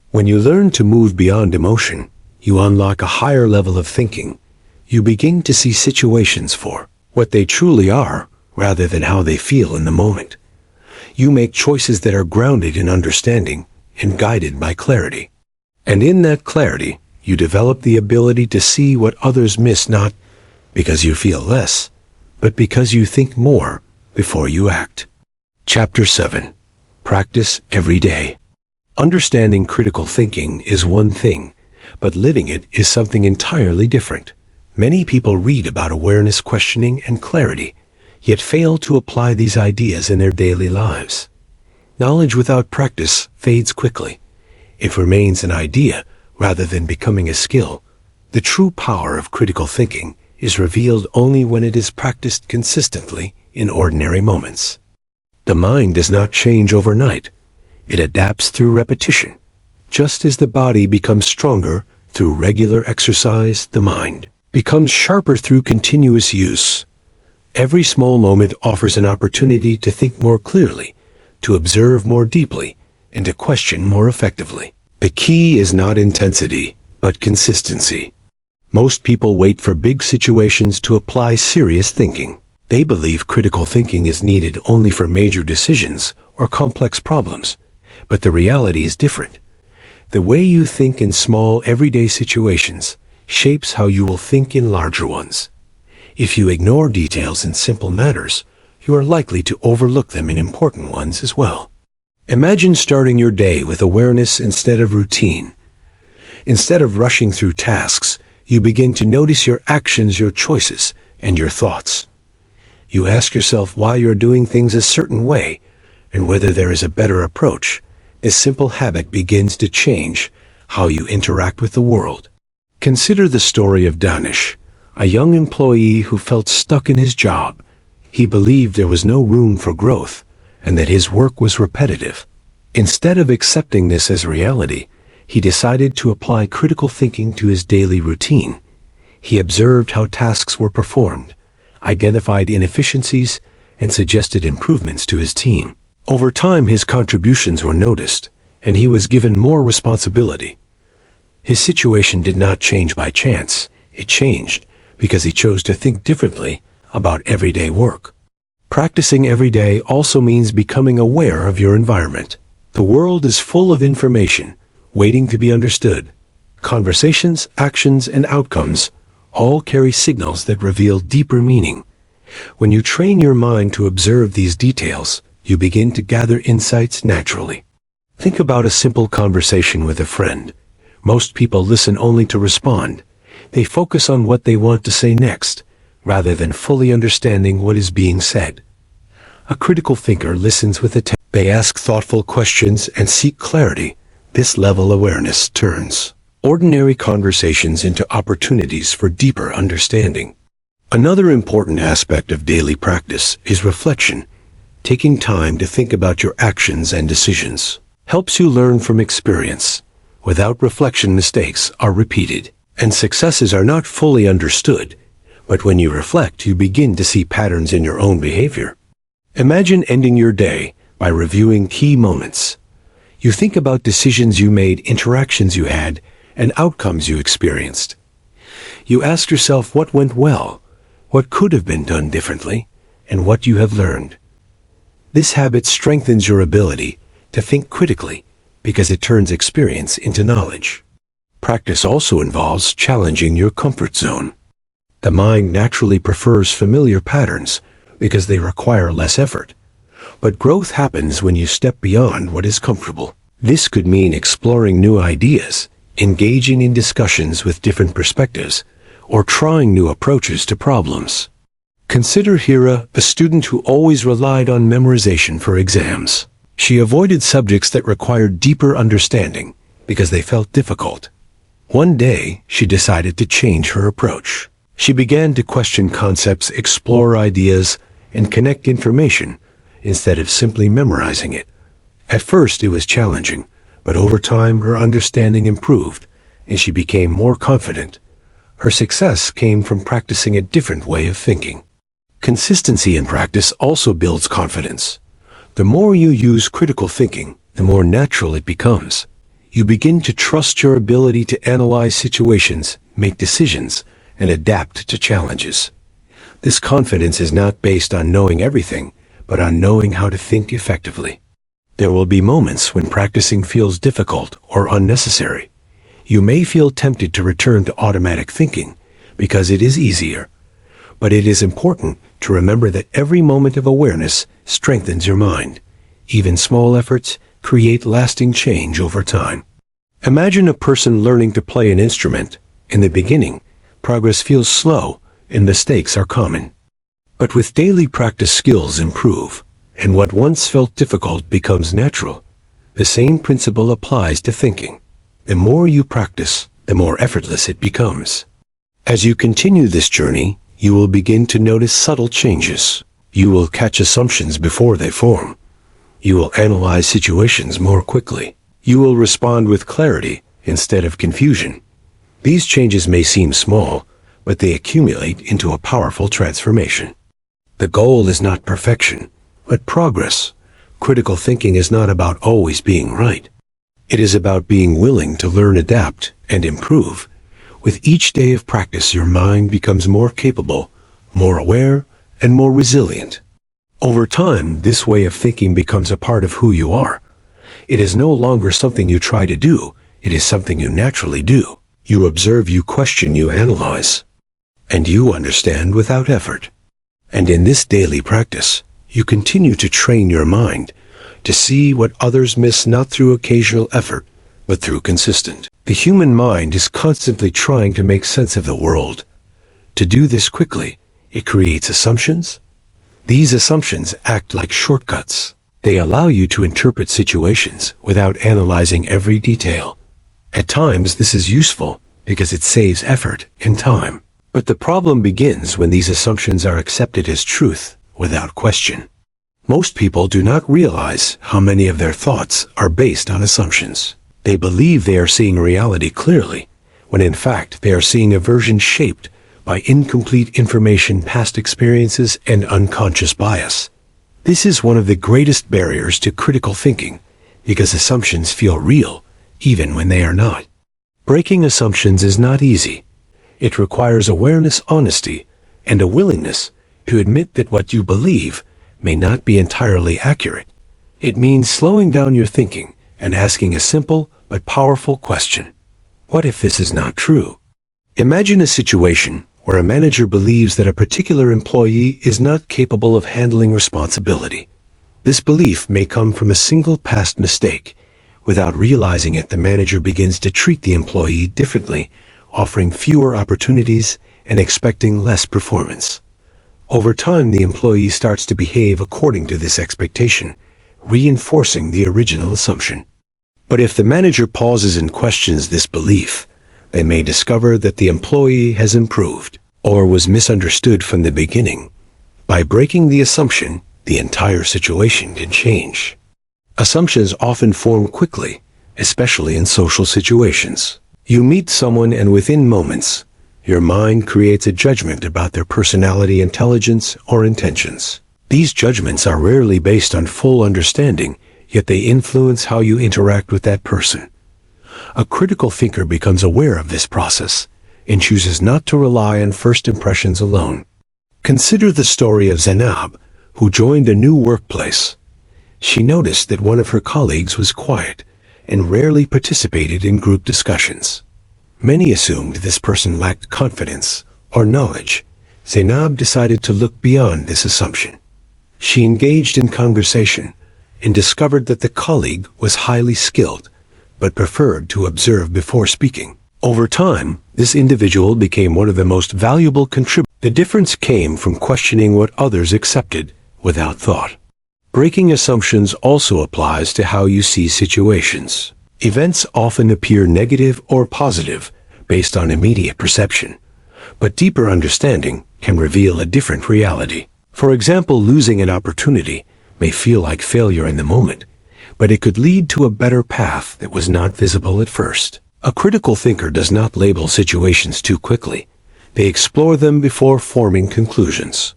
When you learn to move beyond emotion, you unlock a higher level of thinking. You begin to see situations for what they truly are, rather than how they feel in the moment. You make choices that are grounded in understanding and guided by clarity. And in that clarity, you develop the ability to see what others miss, not because you feel less, but because you think more before you act. Chapter 7. Practice every day. Understanding critical thinking is one thing, but living it is something entirely different. Many people read about awareness, questioning, and clarity, yet fail to apply these ideas in their daily lives. Knowledge without practice fades quickly. It remains an idea rather than becoming a skill. The true power of critical thinking is revealed only when it is practiced consistently in ordinary moments. The mind does not change overnight. It adapts through repetition. Just as the body becomes stronger through regular exercise, the mind becomes sharper through continuous use. Every small moment offers an opportunity to think more clearly, to observe more deeply, and to question more effectively. The key is not intensity, but consistency. Most people wait for big situations to apply serious thinking. They believe critical thinking is needed only for major decisions or complex problems, but the reality is different. The way you think in small, everyday situations shapes how you will think in larger ones. If you ignore details in simple matters, you are likely to overlook them in important ones as well. Imagine starting your day with awareness instead of routine. Instead of rushing through tasks, you begin to notice your actions, your choices, and your thoughts. You ask yourself why you're doing things a certain way and whether there is a better approach. This simple habit begins to change how you interact with the world. Consider the story of Danish, a young employee who felt stuck in his job. He believed there was no room for growth and that his work was repetitive. Instead of accepting this as reality, he decided to apply critical thinking to his daily routine. He observed how tasks were performed, identified inefficiencies, and suggested improvements to his team. Over time, his contributions were noticed, and he was given more responsibility. His situation did not change by chance. It changed because he chose to think differently about everyday work. Practicing every day also means becoming aware of your environment. The world is full of information, waiting to be understood. Conversations, actions, and outcomes all carry signals that reveal deeper meaning. When you train your mind to observe these details, you begin to gather insights naturally. Think about a simple conversation with a friend. Most people listen only to respond. They focus on what they want to say next, rather than fully understanding what is being said. A critical thinker listens with attention. They ask thoughtful questions and seek clarity. This level awareness turns ordinary conversations into opportunities for deeper understanding. Another important aspect of daily practice is reflection. Taking time to think about your actions and decisions helps you learn from experience. Without reflection, mistakes are repeated, and successes are not fully understood. But when you reflect, you begin to see patterns in your own behavior. Imagine ending your day by reviewing key moments. You think about decisions you made, interactions you had, and outcomes you experienced. You ask yourself what went well, what could have been done differently, and what you have learned. This habit strengthens your ability to think critically because it turns experience into knowledge. Practice also involves challenging your comfort zone. The mind naturally prefers familiar patterns because they require less effort. But growth happens when you step beyond what is comfortable. This could mean exploring new ideas, engaging in discussions with different perspectives, or trying new approaches to problems. Consider Hira, a student who always relied on memorization for exams. She avoided subjects that required deeper understanding because they felt difficult. One day, she decided to change her approach. She began to question concepts, explore ideas, and connect information instead of simply memorizing it. At first, it was challenging, but over time, her understanding improved, and she became more confident. Her success came from practicing a different way of thinking. Consistency in practice also builds confidence. The more you use critical thinking, the more natural it becomes. You begin to trust your ability to analyze situations, make decisions, and adapt to challenges. This confidence is not based on knowing everything, but on knowing how to think effectively. There will be moments when practicing feels difficult or unnecessary. You may feel tempted to return to automatic thinking because it is easier. But it is important to remember that every moment of awareness strengthens your mind. Even small efforts create lasting change over time. Imagine a person learning to play an instrument. In the beginning, progress feels slow and mistakes are common. But with daily practice, skills improve, and what once felt difficult becomes natural. The same principle applies to thinking. The more you practice, the more effortless it becomes. As you continue this journey, you will begin to notice subtle changes. You will catch assumptions before they form. You will analyze situations more quickly. You will respond with clarity instead of confusion. These changes may seem small, but they accumulate into a powerful transformation. The goal is not perfection, but progress. Critical thinking is not about always being right. It is about being willing to learn, adapt, and improve. With each day of practice, your mind becomes more capable, more aware, and more resilient. Over time, this way of thinking becomes a part of who you are. It is no longer something you try to do. It is something you naturally do. You observe, you question, you analyze, and you understand without effort. And in this daily practice, you continue to train your mind to see what others miss, not through occasional effort, but through consistent. The human mind is constantly trying to make sense of the world. To do this quickly, it creates assumptions. These assumptions act like shortcuts. They allow you to interpret situations without analyzing every detail. At times, this is useful because it saves effort and time. But the problem begins when these assumptions are accepted as truth without question. Most people do not realize how many of their thoughts are based on assumptions. They believe they are seeing reality clearly, when in fact they are seeing a version shaped by incomplete information, past experiences, and unconscious bias. This is one of the greatest barriers to critical thinking, because assumptions feel real, even when they are not. Breaking assumptions is not easy. It requires awareness, honesty, and a willingness to admit that what you believe may not be entirely accurate. It means slowing down your thinking and asking a simple but powerful question. What if this is not true? Imagine a situation where a manager believes that a particular employee is not capable of handling responsibility. This belief may come from a single past mistake. Without realizing it, the manager begins to treat the employee differently, offering fewer opportunities and expecting less performance. Over time, the employee starts to behave according to this expectation, reinforcing the original assumption. But if the manager pauses and questions this belief, they may discover that the employee has improved or was misunderstood from the beginning. By breaking the assumption, the entire situation can change. Assumptions often form quickly, especially in social situations. You meet someone and within moments, your mind creates a judgment about their personality, intelligence, or intentions. These judgments are rarely based on full understanding, yet they influence how you interact with that person. A critical thinker becomes aware of this process and chooses not to rely on first impressions alone. Consider the story of Zainab, who joined a new workplace. She noticed that one of her colleagues was quiet and rarely participated in group discussions. Many assumed this person lacked confidence or knowledge. Zainab decided to look beyond this assumption. She engaged in conversation and discovered that the colleague was highly skilled, but preferred to observe before speaking. Over time, this individual became one of the most valuable contributors. The difference came from questioning what others accepted without thought. Breaking assumptions also applies to how you see situations. Events often appear negative or positive based on immediate perception, but deeper understanding can reveal a different reality. For example, losing an opportunity may feel like failure in the moment, but it could lead to a better path that was not visible at first. A critical thinker does not label situations too quickly. They explore them before forming conclusions.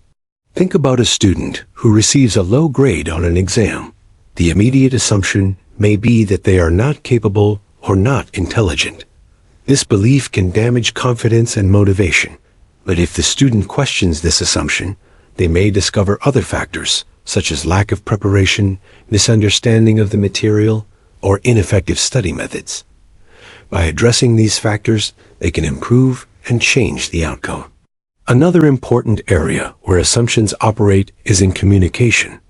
Think about a student who receives a low grade on an exam. The immediate assumption may be that they are not capable or not intelligent. This belief can damage confidence and motivation. But if the student questions this assumption, they may discover other factors, such as lack of preparation, misunderstanding of the material, or ineffective study methods. By addressing these factors, they can improve and change the outcome. Another important area where assumptions operate is in communication.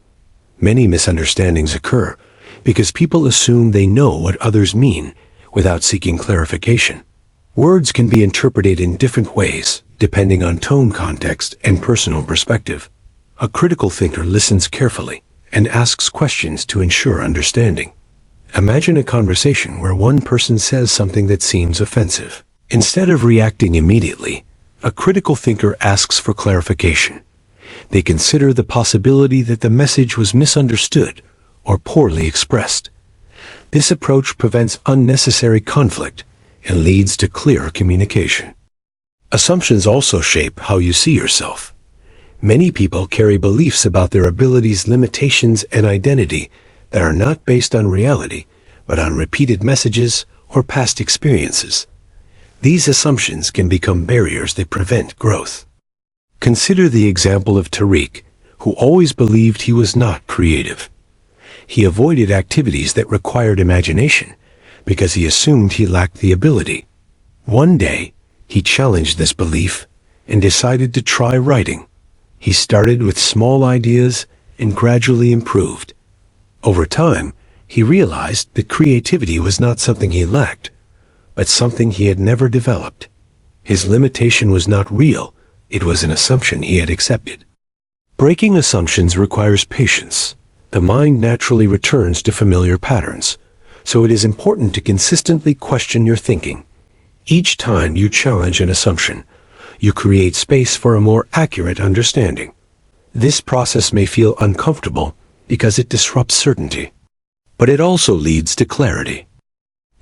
Many misunderstandings occur because people assume they know what others mean without seeking clarification. Words can be interpreted in different ways, depending on tone, context, and personal perspective. A critical thinker listens carefully and asks questions to ensure understanding. Imagine a conversation where one person says something that seems offensive. Instead of reacting immediately, A critical thinker asks for clarification. They consider the possibility that the message was misunderstood or poorly expressed. This approach prevents unnecessary conflict and leads to clearer communication. Assumptions also shape how you see yourself. Many people carry beliefs about their abilities, limitations, and identity that are not based on reality, but on repeated messages or past experiences. These assumptions can become barriers that prevent growth. Consider the example of Tariq, who always believed he was not creative. He avoided activities that required imagination because he assumed he lacked the ability. One day, he challenged this belief and decided to try writing. He started with small ideas and gradually improved. Over time, he realized that creativity was not something he lacked, but something he had never developed. His limitation was not real, it was an assumption he had accepted. Breaking assumptions requires patience. The mind naturally returns to familiar patterns, so it is important to consistently question your thinking. Each time you challenge an assumption, you create space for a more accurate understanding. This process may feel uncomfortable because it disrupts certainty, but it also leads to clarity.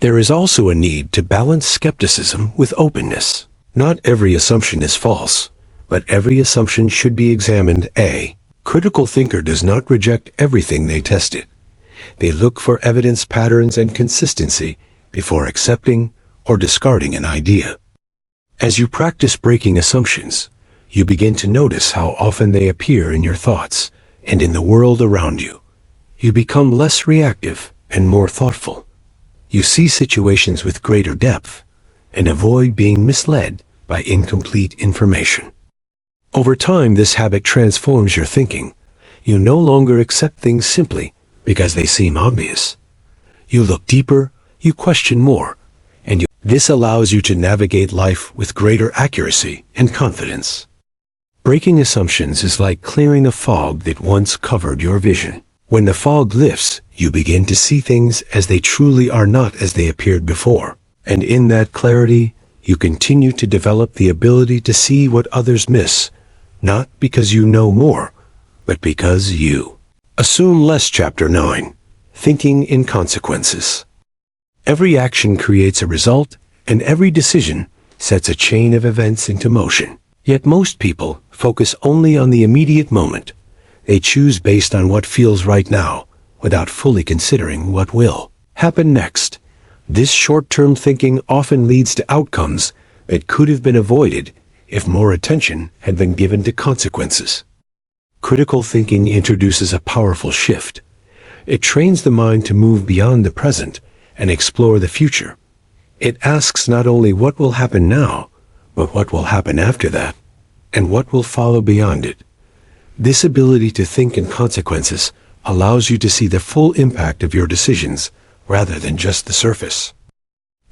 There is also a need to balance skepticism with openness. Not every assumption is false, but every assumption should be examined. A critical thinker does not reject everything they tested. They look for evidence, patterns, and consistency before accepting or discarding an idea. As you practice breaking assumptions, you begin to notice how often they appear in your thoughts and in the world around you. You become less reactive and more thoughtful. You see situations with greater depth and avoid being misled by incomplete information. Over time, this habit transforms your thinking. You no longer accept things simply because they seem obvious. You look deeper, you question more, and this allows you to navigate life with greater accuracy and confidence. Breaking assumptions is like clearing a fog that once covered your vision. When the fog lifts, you begin to see things as they truly are, not as they appeared before. And in that clarity, you continue to develop the ability to see what others miss, not because you know more, but because you assume less. Chapter 9. Thinking in Consequences. Every action creates a result, and every decision sets a chain of events into motion. Yet most people focus only on the immediate moment. They choose based on what feels right now, without fully considering what will happen next. This short-term thinking often leads to outcomes that could have been avoided if more attention had been given to consequences. Critical thinking introduces a powerful shift. It trains the mind to move beyond the present and explore the future. It asks not only what will happen now, but what will happen after that, and what will follow beyond it. This ability to think in consequences allows you to see the full impact of your decisions rather than just the surface.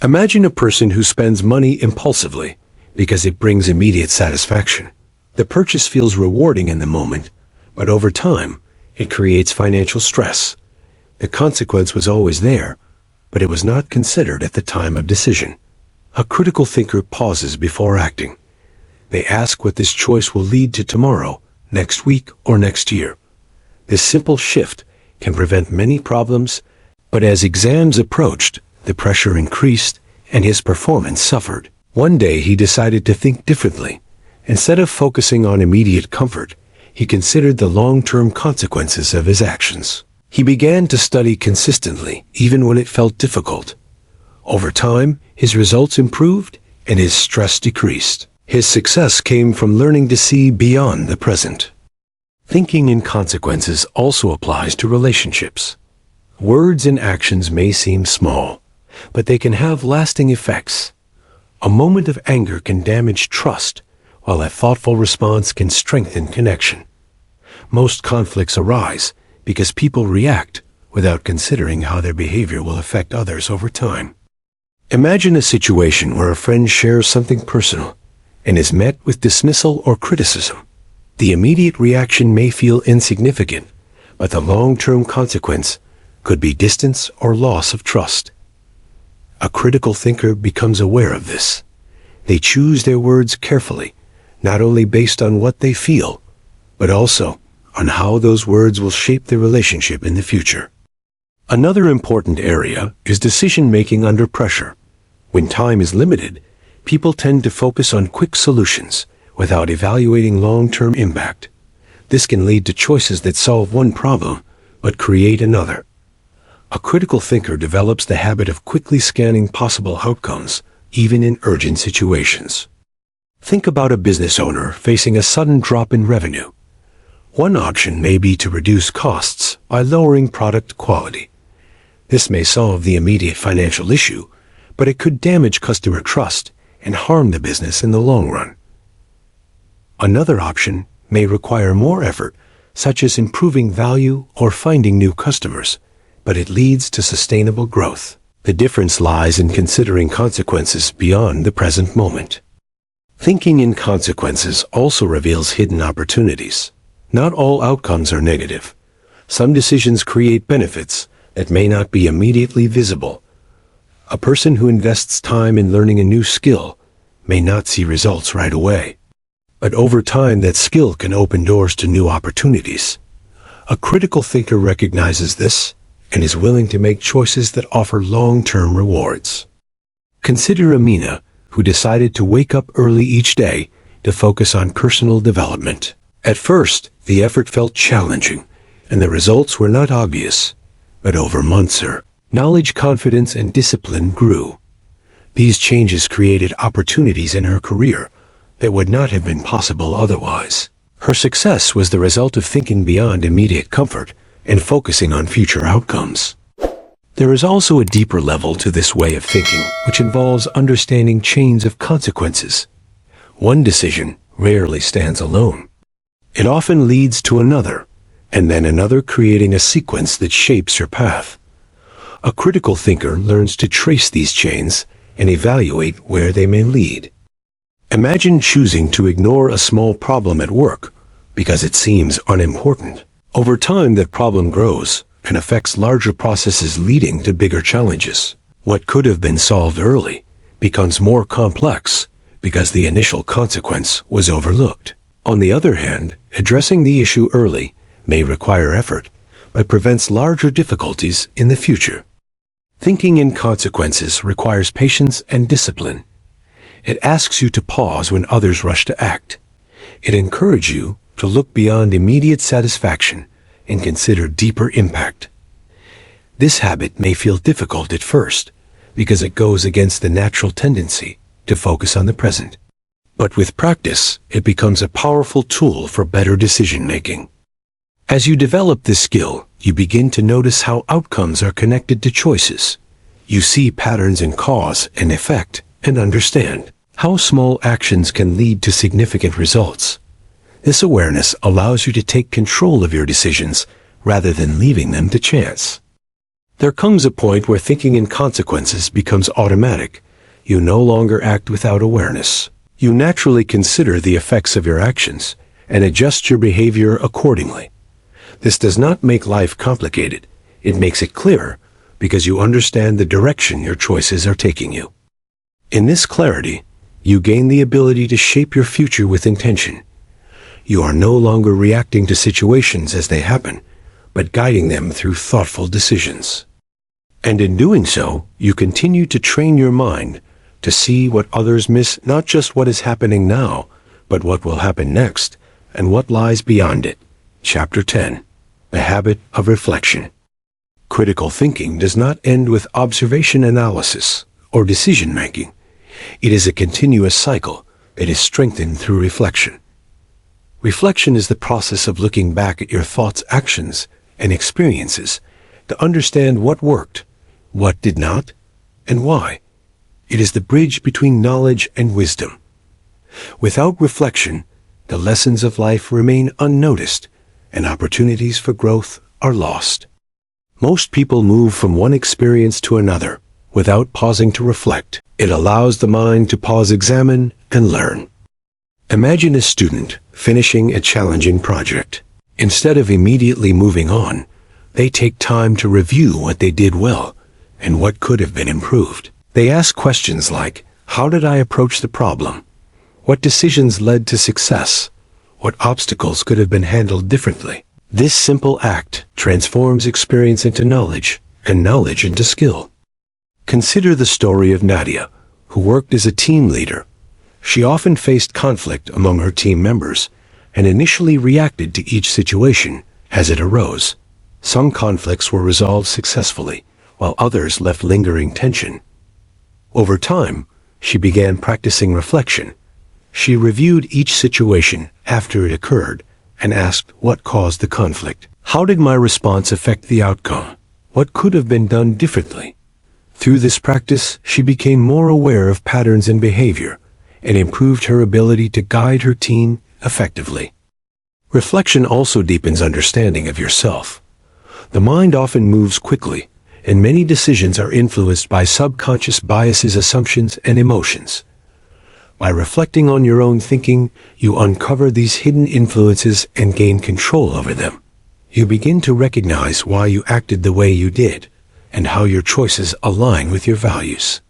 Imagine a person who spends money impulsively because it brings immediate satisfaction. The purchase feels rewarding in the moment, but over time, it creates financial stress. The consequence was always there, but it was not considered at the time of decision. A critical thinker pauses before acting. They ask what this choice will lead to tomorrow, next week, or next year. This simple shift can prevent many problems, but as exams approached, the pressure increased and his performance suffered. One day he decided to think differently. Instead of focusing on immediate comfort, he considered the long-term consequences of his actions. He began to study consistently, even when it felt difficult. Over time, his results improved and his stress decreased. His success came from learning to see beyond the present. Thinking in consequences also applies to relationships. Words and actions may seem small, but they can have lasting effects. A moment of anger can damage trust, while a thoughtful response can strengthen connection. Most conflicts arise because people react without considering how their behavior will affect others over time. Imagine a situation where a friend shares something personal and is met with dismissal or criticism. The immediate reaction may feel insignificant, but the long-term consequence could be distance or loss of trust. A critical thinker becomes aware of this. They choose their words carefully, not only based on what they feel, but also on how those words will shape their relationship in the future. Another important area is decision-making under pressure. When time is limited, people tend to focus on quick solutions without evaluating long-term impact. This can lead to choices that solve one problem but create another. A critical thinker develops the habit of quickly scanning possible outcomes, even in urgent situations. Think about a business owner facing a sudden drop in revenue. One option may be to reduce costs by lowering product quality. This may solve the immediate financial issue, but it could damage customer trust and harm the business in the long run. Another option may require more effort, such as improving value or finding new customers, but it leads to sustainable growth. The difference lies in considering consequences beyond the present moment. Thinking in consequences also reveals hidden opportunities. Not all outcomes are negative. Some decisions create benefits that may not be immediately visible. A person who invests time in learning a new skill may not see results right away. But over time, that skill can open doors to new opportunities. A critical thinker recognizes this and is willing to make choices that offer long-term rewards. Consider Amina, who decided to wake up early each day to focus on personal development. At first, the effort felt challenging, and the results were not obvious. But over months, her knowledge, confidence, and discipline grew. These changes created opportunities in her career that would not have been possible otherwise. Her success was the result of thinking beyond immediate comfort and focusing on future outcomes. There is also a deeper level to this way of thinking, which involves understanding chains of consequences. One decision rarely stands alone. It often leads to another, and then another, creating a sequence that shapes your path. A critical thinker learns to trace these chains and evaluate where they may lead. Imagine choosing to ignore a small problem at work because it seems unimportant. Over time, that problem grows and affects larger processes, leading to bigger challenges. What could have been solved early becomes more complex because the initial consequence was overlooked. On the other hand, addressing the issue early may require effort, but prevents larger difficulties in the future. Thinking in consequences requires patience and discipline. It asks you to pause when others rush to act. It encourages you to look beyond immediate satisfaction and consider deeper impact. This habit may feel difficult at first because it goes against the natural tendency to focus on the present. But with practice, it becomes a powerful tool for better decision-making. As you develop this skill, you begin to notice how outcomes are connected to choices. You see patterns in cause and effect and understand how small actions can lead to significant results. This awareness allows you to take control of your decisions rather than leaving them to chance. There comes a point where thinking in consequences becomes automatic. You no longer act without awareness. You naturally consider the effects of your actions and adjust your behavior accordingly. This does not make life complicated. It makes it clearer because you understand the direction your choices are taking you. In this clarity, you gain the ability to shape your future with intention. You are no longer reacting to situations as they happen, but guiding them through thoughtful decisions. And in doing so, you continue to train your mind to see what others miss, not just what is happening now, but what will happen next and what lies beyond it. Chapter 10. The Habit of Reflection. Critical thinking does not end with observation analysis or decision-making. It is a continuous cycle. It is strengthened through reflection. Reflection is the process of looking back at your thoughts, actions, and experiences to understand what worked, what did not, and why. It is the bridge between knowledge and wisdom. Without reflection, the lessons of life remain unnoticed, and opportunities for growth are lost. Most people move from one experience to another without pausing to reflect. It allows the mind to pause, examine, and learn. Imagine a student finishing a challenging project. Instead of immediately moving on, they take time to review what they did well and what could have been improved. They ask questions like, How did I approach the problem? What decisions led to success? What obstacles could have been handled differently? This simple act transforms experience into knowledge, and knowledge into skill. Consider the story of Nadia, who worked as a team leader. She often faced conflict among her team members, and initially reacted to each situation as it arose. Some conflicts were resolved successfully, while others left lingering tension. Over time, she began practicing reflection. She reviewed each situation after it occurred and asked what caused the conflict. How did my response affect the outcome? What could have been done differently? Through this practice, she became more aware of patterns in behavior and improved her ability to guide her team effectively. Reflection also deepens understanding of yourself. The mind often moves quickly, and many decisions are influenced by subconscious biases, assumptions, and emotions. By reflecting on your own thinking, you uncover these hidden influences and gain control over them. You begin to recognize why you acted the way you did, and how your choices align with your values.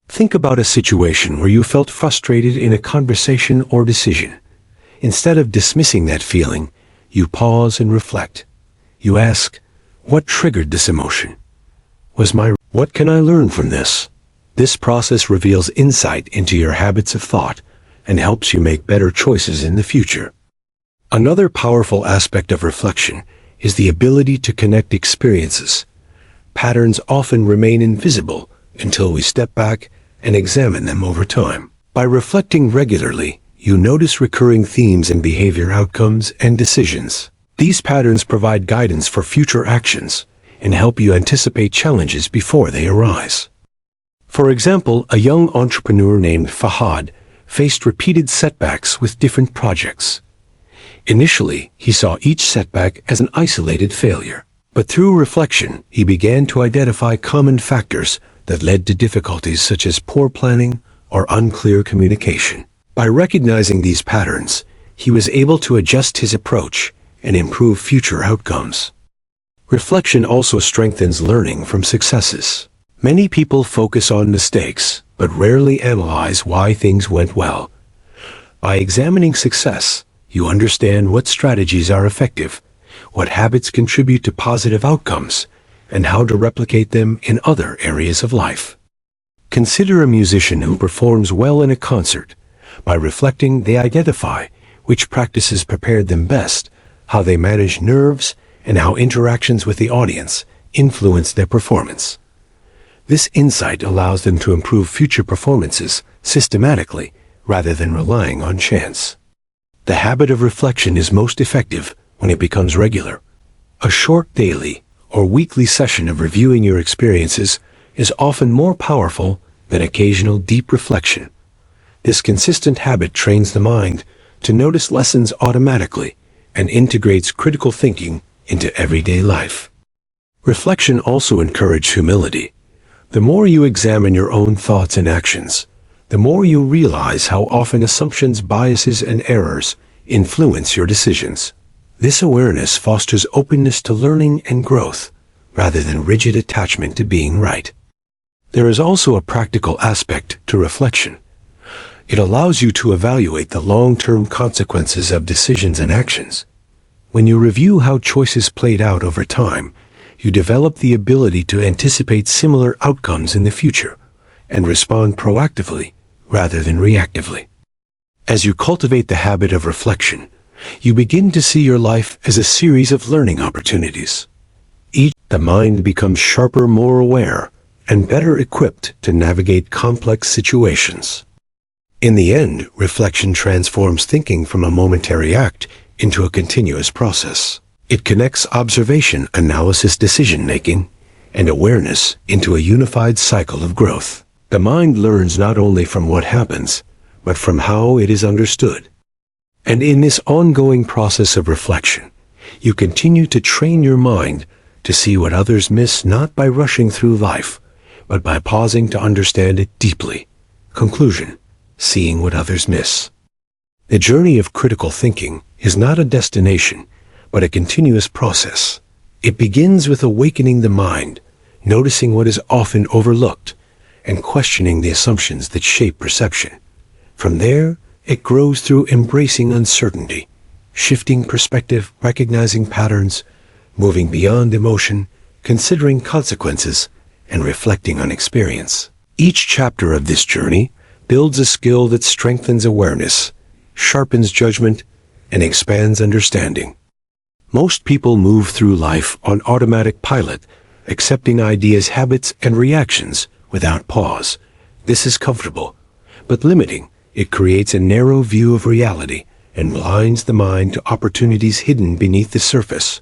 Think about a situation where you felt frustrated in a conversation or decision. Instead of dismissing that feeling, you pause and reflect. You ask, what triggered this emotion? What can I learn from this? This process reveals insight into your habits of thought and helps you make better choices in the future. Another powerful aspect of reflection is the ability to connect experiences. Patterns often remain invisible until we step back and examine them over time. By reflecting regularly, you notice recurring themes in behavior, outcomes, and decisions. These patterns provide guidance for future actions and help you anticipate challenges before they arise. For example, a young entrepreneur named Fahad faced repeated setbacks with different projects. Initially, he saw each setback as an isolated failure. But through reflection, he began to identify common factors that led to difficulties such as poor planning or unclear communication. By recognizing these patterns, he was able to adjust his approach and improve future outcomes. Reflection also strengthens learning from successes. Many people focus on mistakes, but rarely analyze why things went well. By examining success, you understand what strategies are effective, what habits contribute to positive outcomes, and how to replicate them in other areas of life. Consider a musician who performs well in a concert. By reflecting, they identify which practices prepared them best, how they manage nerves, and how interactions with the audience influence their performance. This insight allows them to improve future performances systematically rather than relying on chance. The habit of reflection is most effective when it becomes regular. A short daily or weekly session of reviewing your experiences is often more powerful than occasional deep reflection. This consistent habit trains the mind to notice lessons automatically and integrates critical thinking into everyday life. Reflection also encourages humility. The more you examine your own thoughts and actions, the more you realize how often assumptions, biases, and errors influence your decisions. This awareness fosters openness to learning and growth, rather than rigid attachment to being right. There is also a practical aspect to reflection. It allows you to evaluate the long-term consequences of decisions and actions. When you review how choices played out over time, you develop the ability to anticipate similar outcomes in the future and respond proactively rather than reactively. As you cultivate the habit of reflection, you begin to see your life as a series of learning opportunities. The mind becomes sharper, more aware, and better equipped to navigate complex situations. In the end, reflection transforms thinking from a momentary act into a continuous process. It connects observation, analysis, decision-making, and awareness into a unified cycle of growth. The mind learns not only from what happens, but from how it is understood. And in this ongoing process of reflection, you continue to train your mind to see what others miss, not by rushing through life, but by pausing to understand it deeply. Conclusion: seeing what others miss. The journey of critical thinking is not a destination, but a continuous process. It begins with awakening the mind, noticing what is often overlooked, and questioning the assumptions that shape perception. From there, it grows through embracing uncertainty, shifting perspective, recognizing patterns, moving beyond emotion, considering consequences, and reflecting on experience. Each chapter of this journey builds a skill that strengthens awareness, sharpens judgment, and expands understanding. Most people move through life on automatic pilot, accepting ideas, habits, and reactions without pause. This is comfortable, but limiting. It creates a narrow view of reality and blinds the mind to opportunities hidden beneath the surface.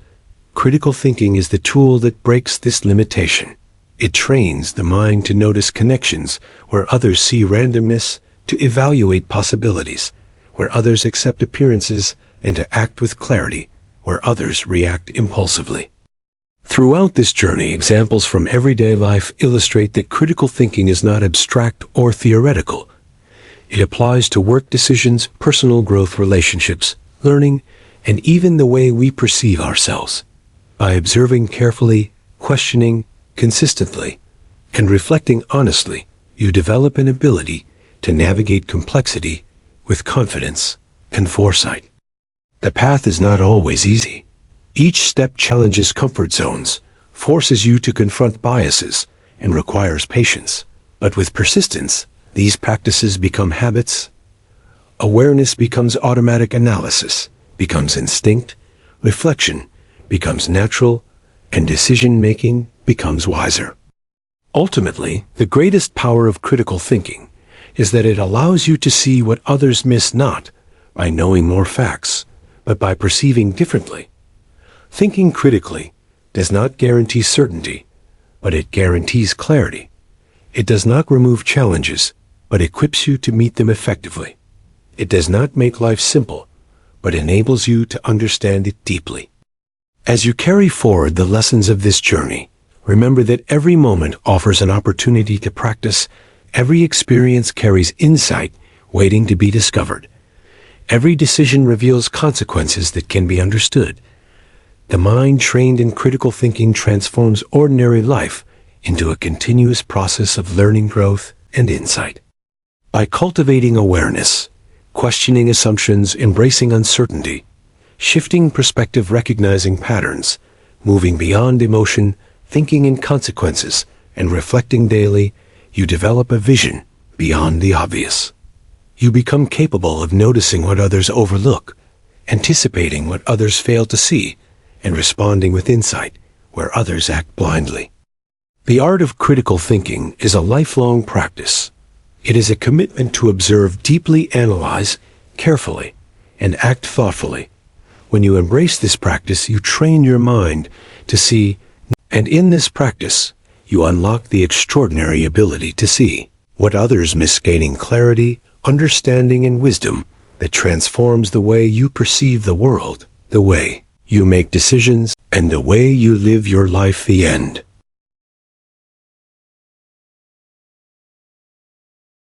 Critical thinking is the tool that breaks this limitation. It trains the mind to notice connections where others see randomness, to evaluate possibilities where others accept appearances, and to act with clarity where others react impulsively. Throughout this journey, examples from everyday life illustrate that critical thinking is not abstract or theoretical. It applies to work decisions, personal growth, relationships, learning, and even the way we perceive ourselves. By observing carefully, questioning consistently, and reflecting honestly, you develop an ability to navigate complexity with confidence and foresight. The path is not always easy. Each step challenges comfort zones, forces you to confront biases, and requires patience. But with persistence, these practices become habits. Awareness becomes automatic, analysis becomes instinct, reflection becomes natural, and decision-making becomes wiser. Ultimately, the greatest power of critical thinking is that it allows you to see what others miss, not by knowing more facts, but by perceiving differently. Thinking critically does not guarantee certainty, but it guarantees clarity. It does not remove challenges, but equips you to meet them effectively. It does not make life simple, but enables you to understand it deeply. As you carry forward the lessons of this journey, remember that every moment offers an opportunity to practice. Every experience carries insight waiting to be discovered. Every decision reveals consequences that can be understood. The mind trained in critical thinking transforms ordinary life into a continuous process of learning, growth, and insight. By cultivating awareness, questioning assumptions, embracing uncertainty, shifting perspective, recognizing patterns, moving beyond emotion, thinking in consequences, and reflecting daily, you develop a vision beyond the obvious. You become capable of noticing what others overlook, anticipating what others fail to see, and responding with insight where others act blindly. The art of critical thinking is a lifelong practice. It is a commitment to observe deeply, analyze carefully, and act thoughtfully. When you embrace this practice, you train your mind to see, and in this practice, you unlock the extraordinary ability to see what others miss, gaining clarity, understanding, and wisdom that transforms the way you perceive the world, the way you make decisions, and the way you live your life. The end.